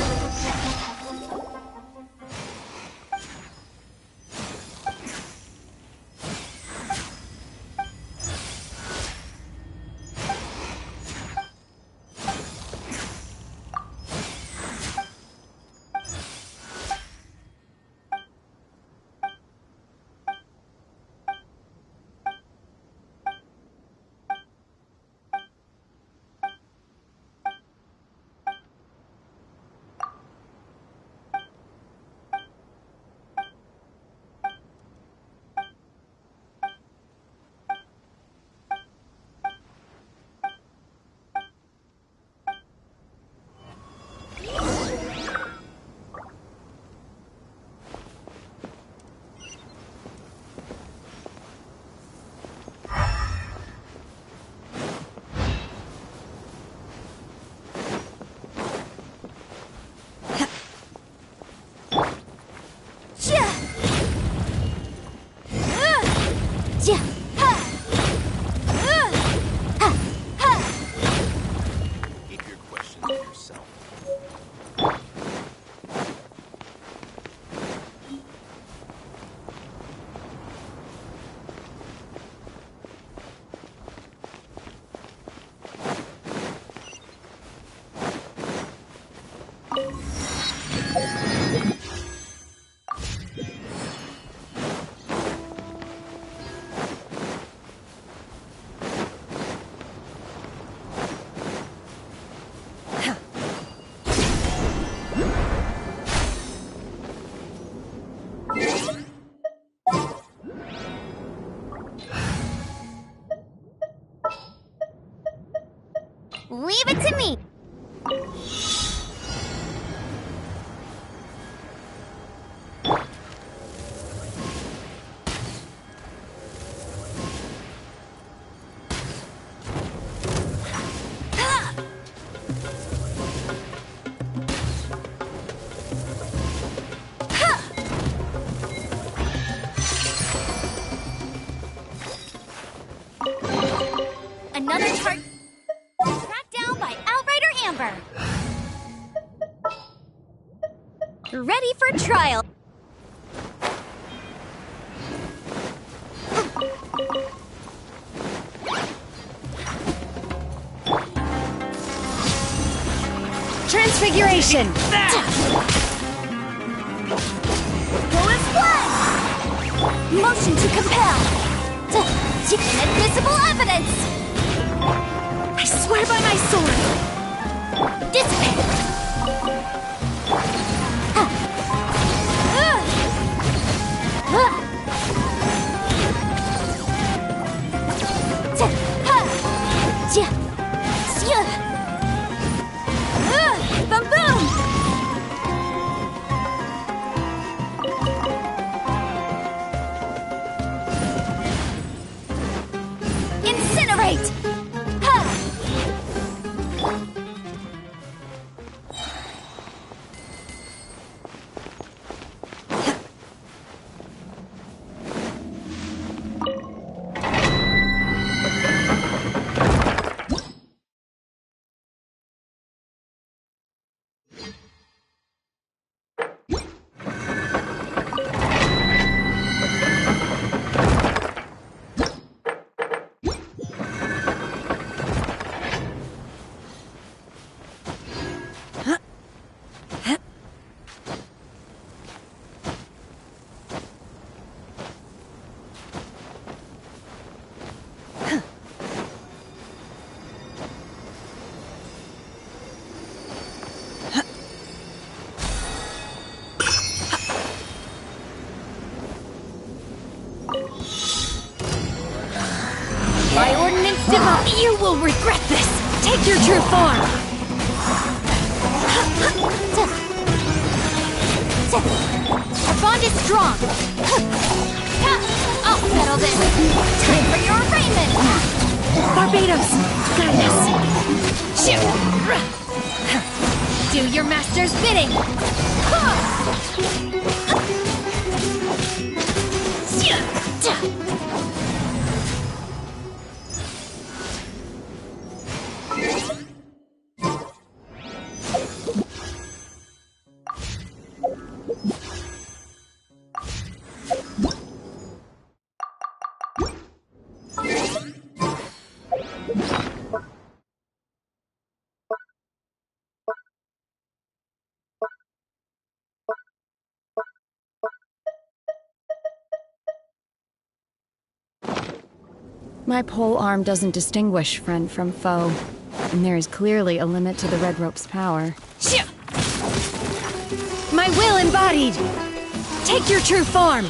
Keep your questions to yourself. Leave it to me! Another target tracked down by Outrider Amber. Ready for trial. Transfiguration! Bullet Blast! Motion to compel. Inadmissible evidence. I swear by my sword! Dissipate. Boom boom! Incinerate! My ordnance divine! You will regret this! Take your true form! Our bond is strong. I'll settle this. Time for your arraignment. Barbados, guide us! Do your master's bidding! My pole arm doesn't distinguish friend from foe, and there is clearly a limit to the red rope's power. My will embodied! Take your true form!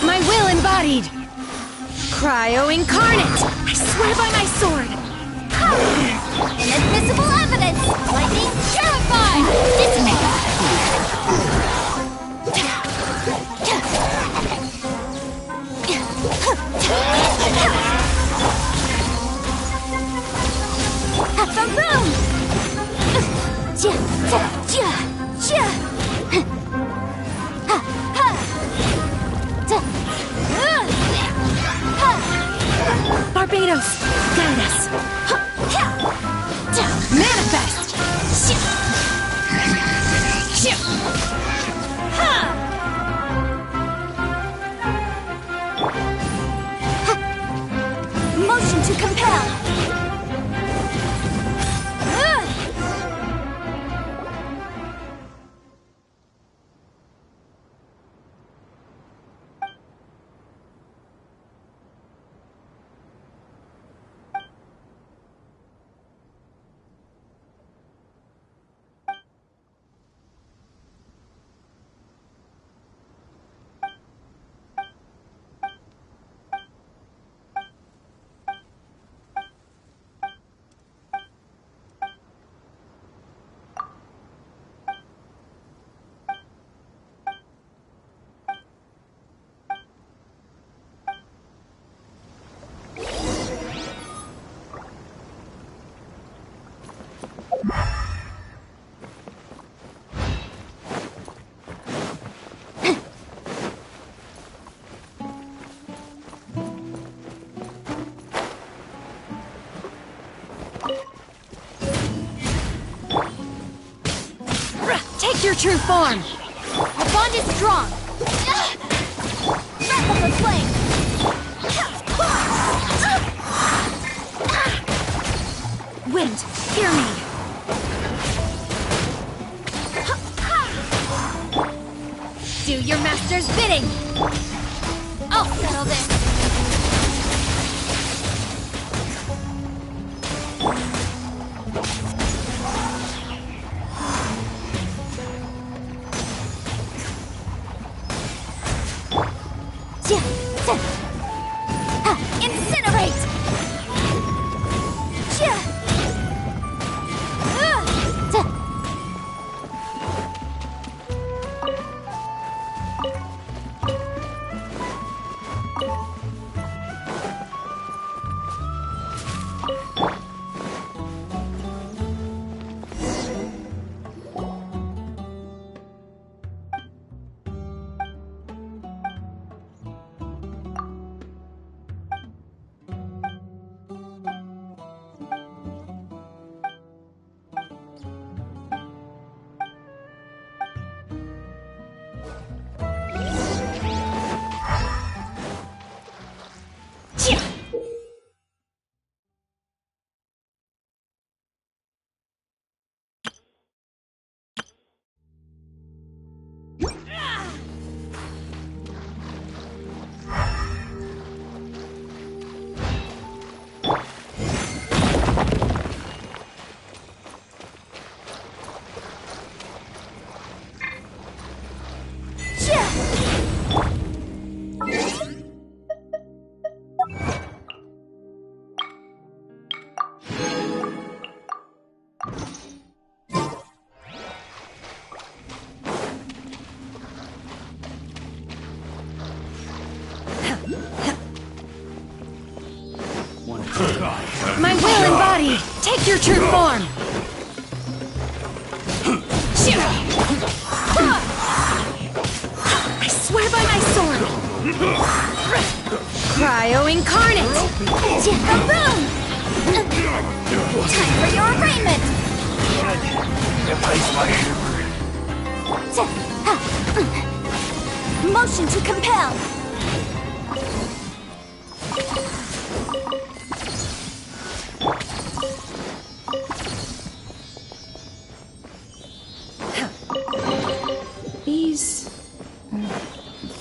My will embodied! Cryo incarnate! I swear by my sword! Inadmissible evidence! Lightning purified! Have some room! Barbados, guide us! Manifest! Motion to compel! Take your true form! Our bond is strong! Wrap up the flame! Wind, hear me! Do your master's bidding! I'll settle this! Incinerate! My will and body, take your true form! I swear by my sword! Cryo incarnate! Boom! Time for your arraignment! Motion to compel! These...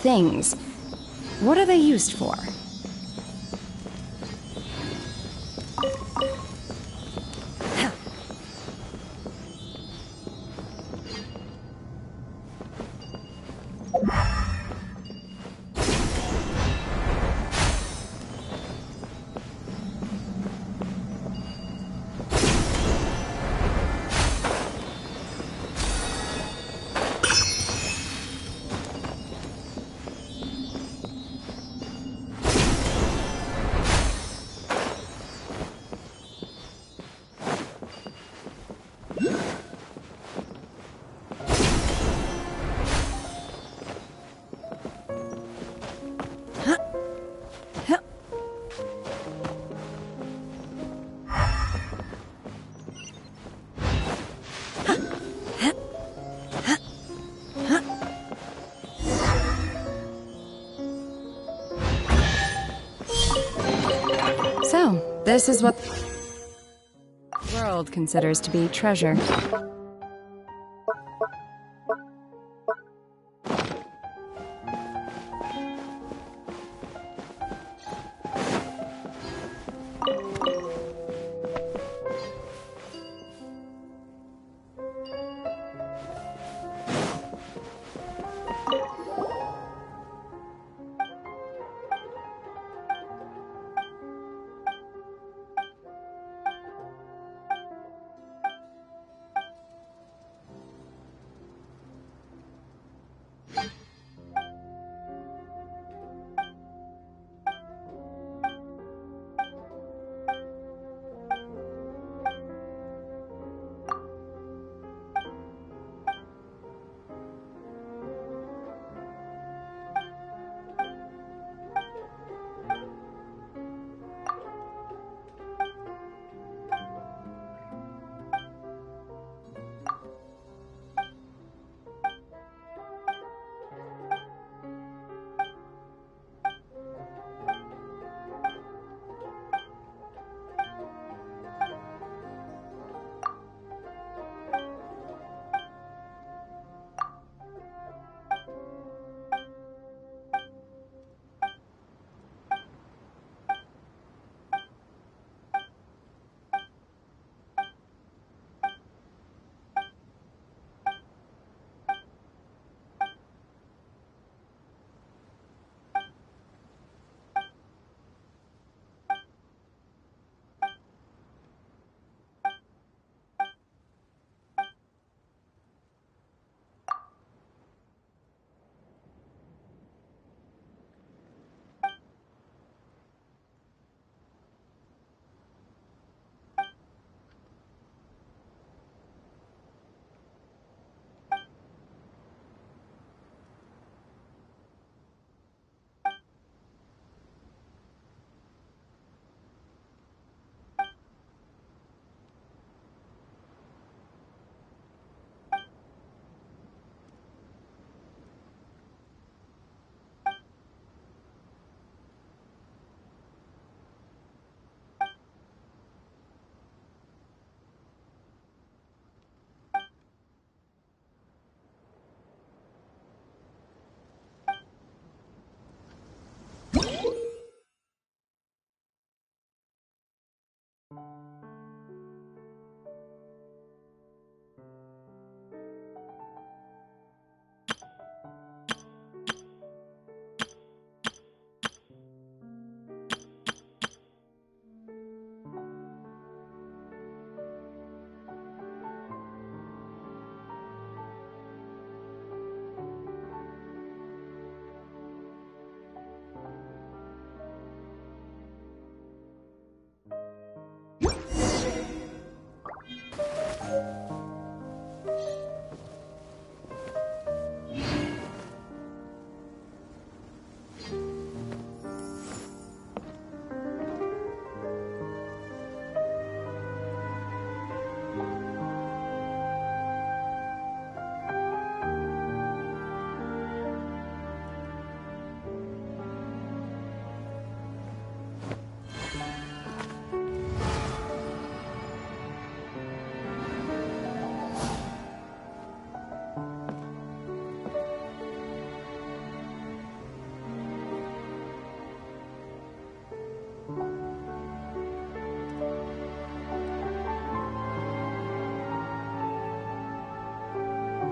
things... what are they used for? So, this is what the world considers to be treasure.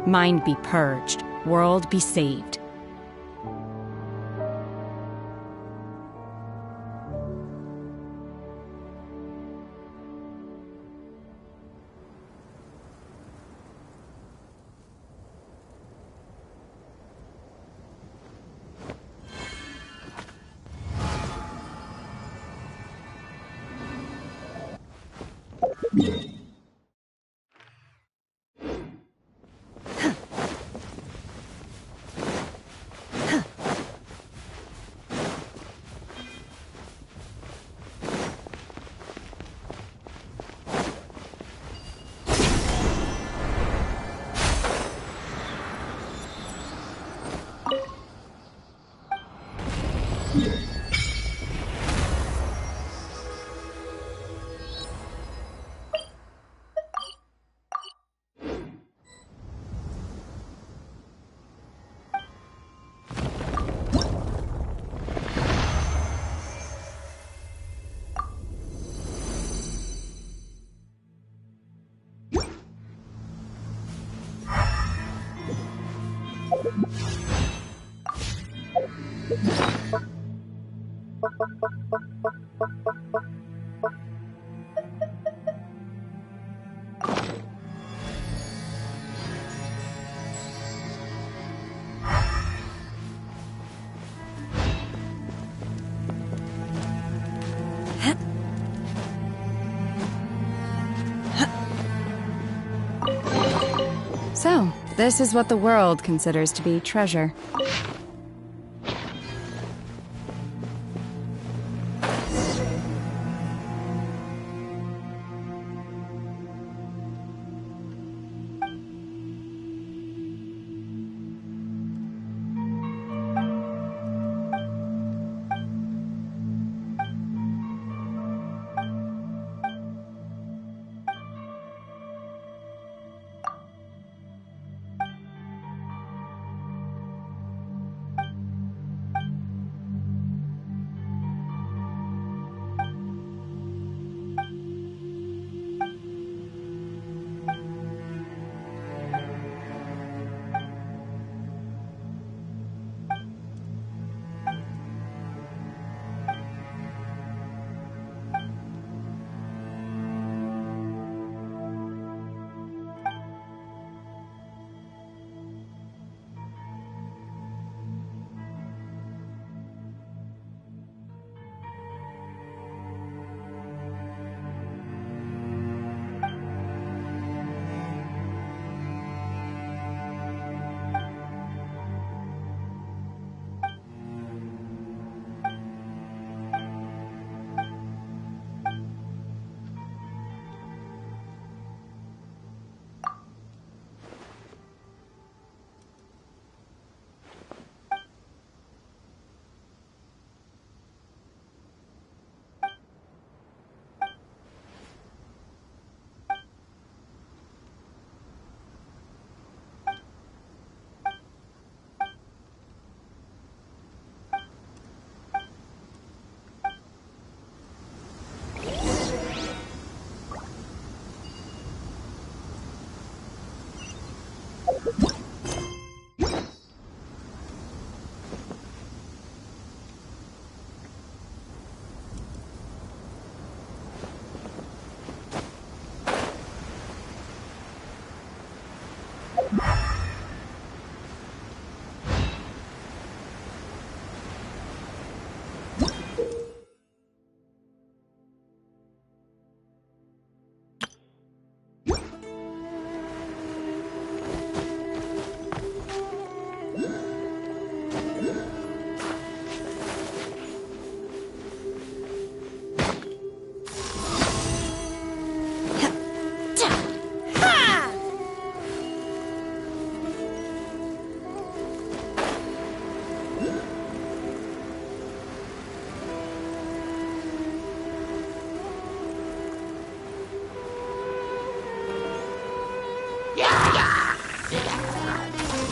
Mind be purged, world be saved. So, this is what the world considers to be treasure.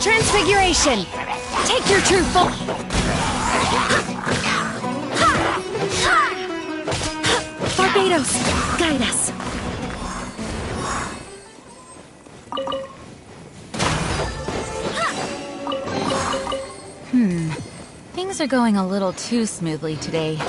Transfiguration! Take your true form! Barbados, guide us! Things are going a little too smoothly today.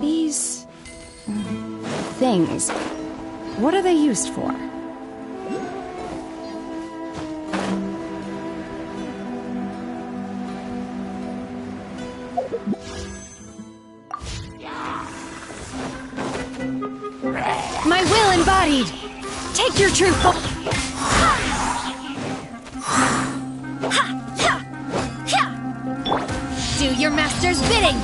These things, what are they used for? My will embodied! Take your true form! Do your master's bidding!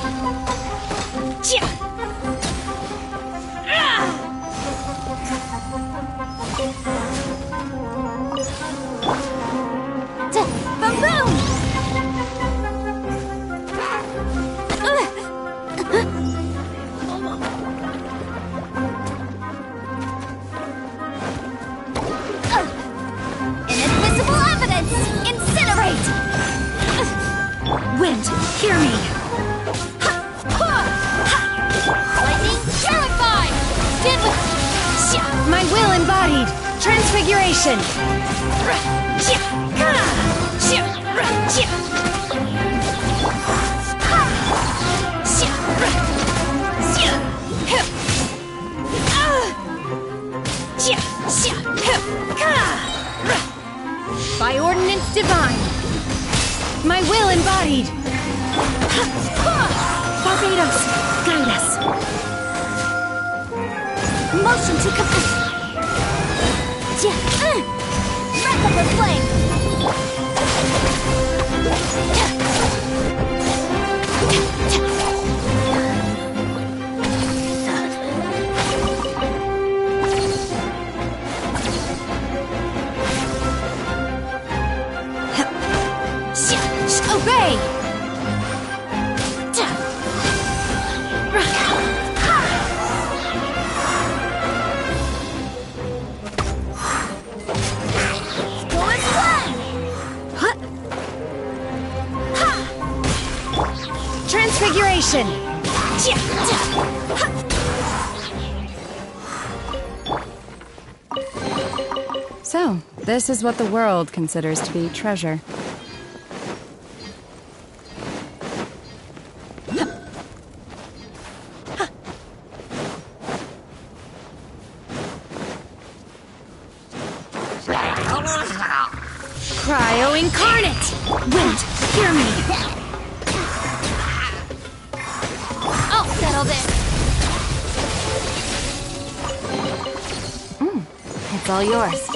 Inadmissible evidence! Incinerate! Wind, hear me! Lightning purify! Stand with... My will embodied! Transfiguration! By ordinance divine! My will embodied! Barbados, guide us! Motion to capacity! Breath of the flame! Obey! Transfiguration! So, this is what the world considers to be treasure. Cryo incarnate! Wind, hear me! I'll settle this! It's all yours.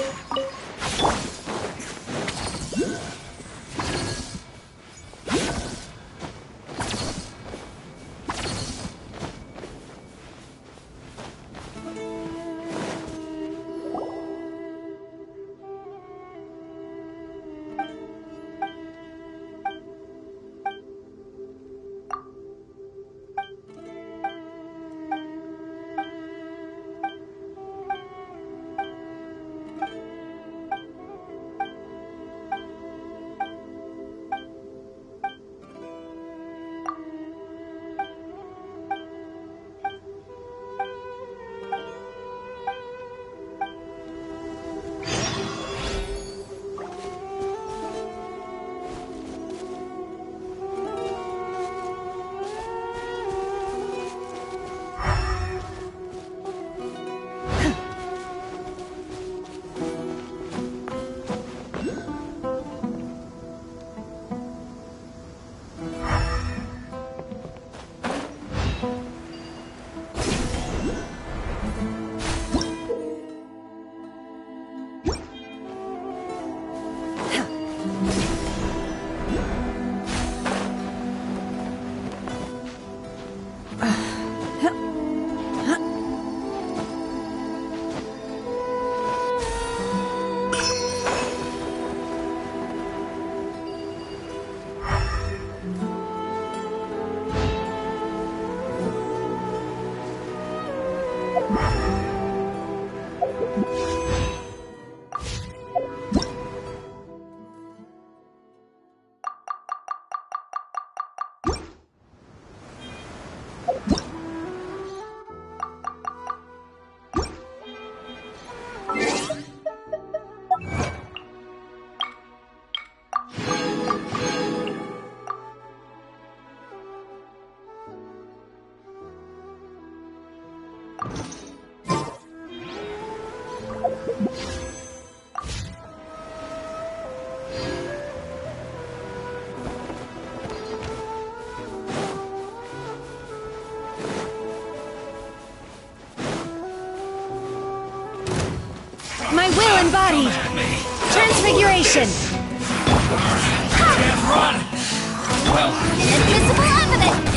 Genshin! Can't run! Well, Invisible evidence!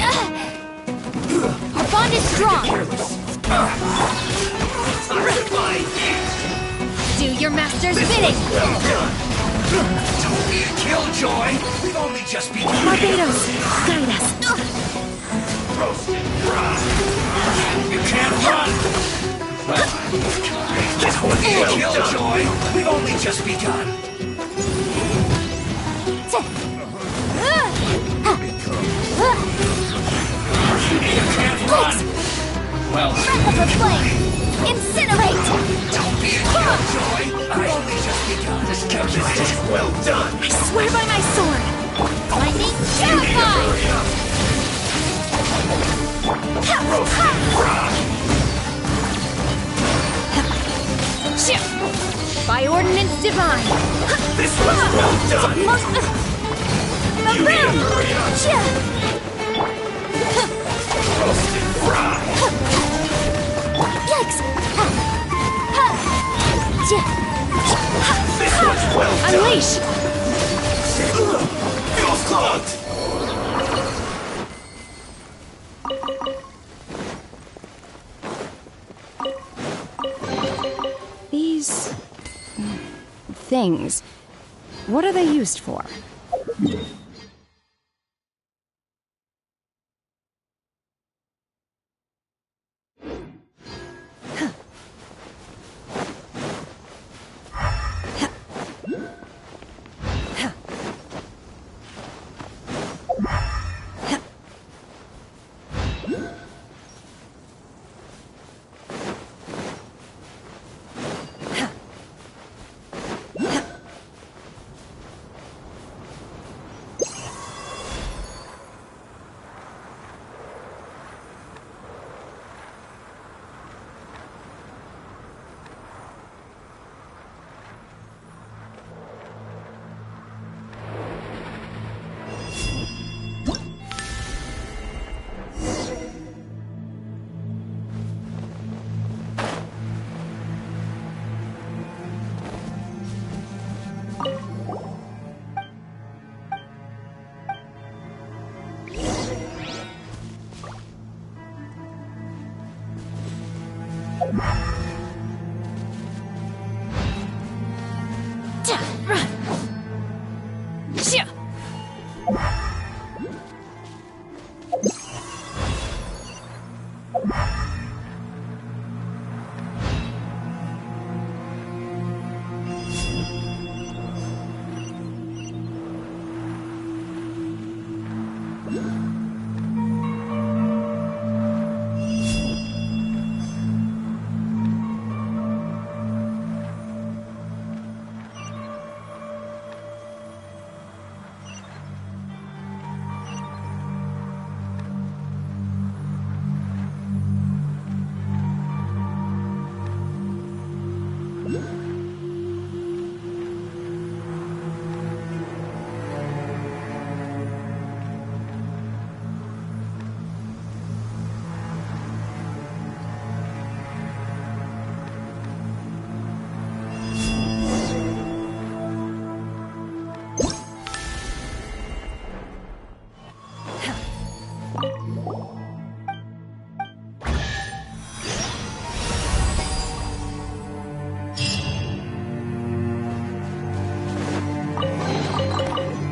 Our bond is strong! Do your master's bidding! well done! Don't be a killjoy! We've only just begun! Barbados, guide us! Roasted rock! You can't run! Well, don't be a killjoy! We've only just begun! You can't run! Well, Breath of the flame! Incinerate! don't be a killjoy! I've only just begun! This calculation, well done! I swear by my sword! Lightning terrified! By ordinance divine! This was well done! Boom! Roasted rock! Yikes! This was well done! Unleash! Feels clogged! These things, what are they used for?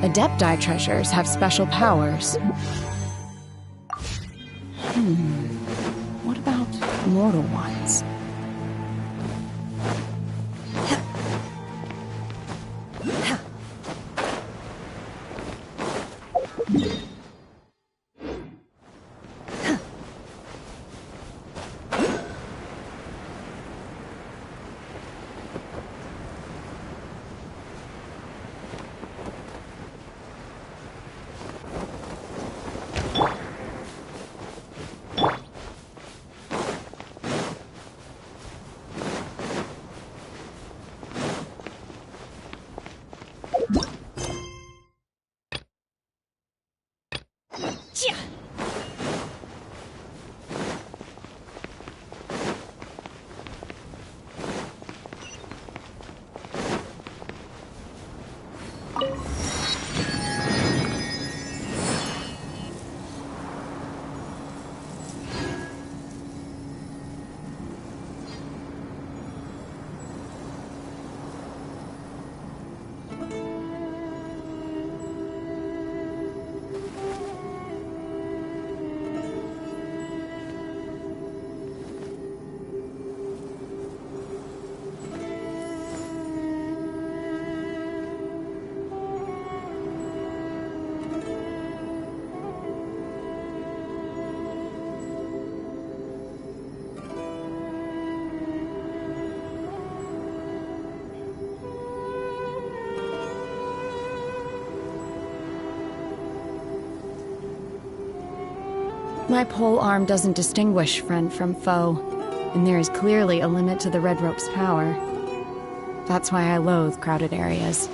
Adepti treasures have special powers. What about mortal ones? My pole arm doesn't distinguish friend from foe, and there is clearly a limit to the red rope's power. That's why I loathe crowded areas.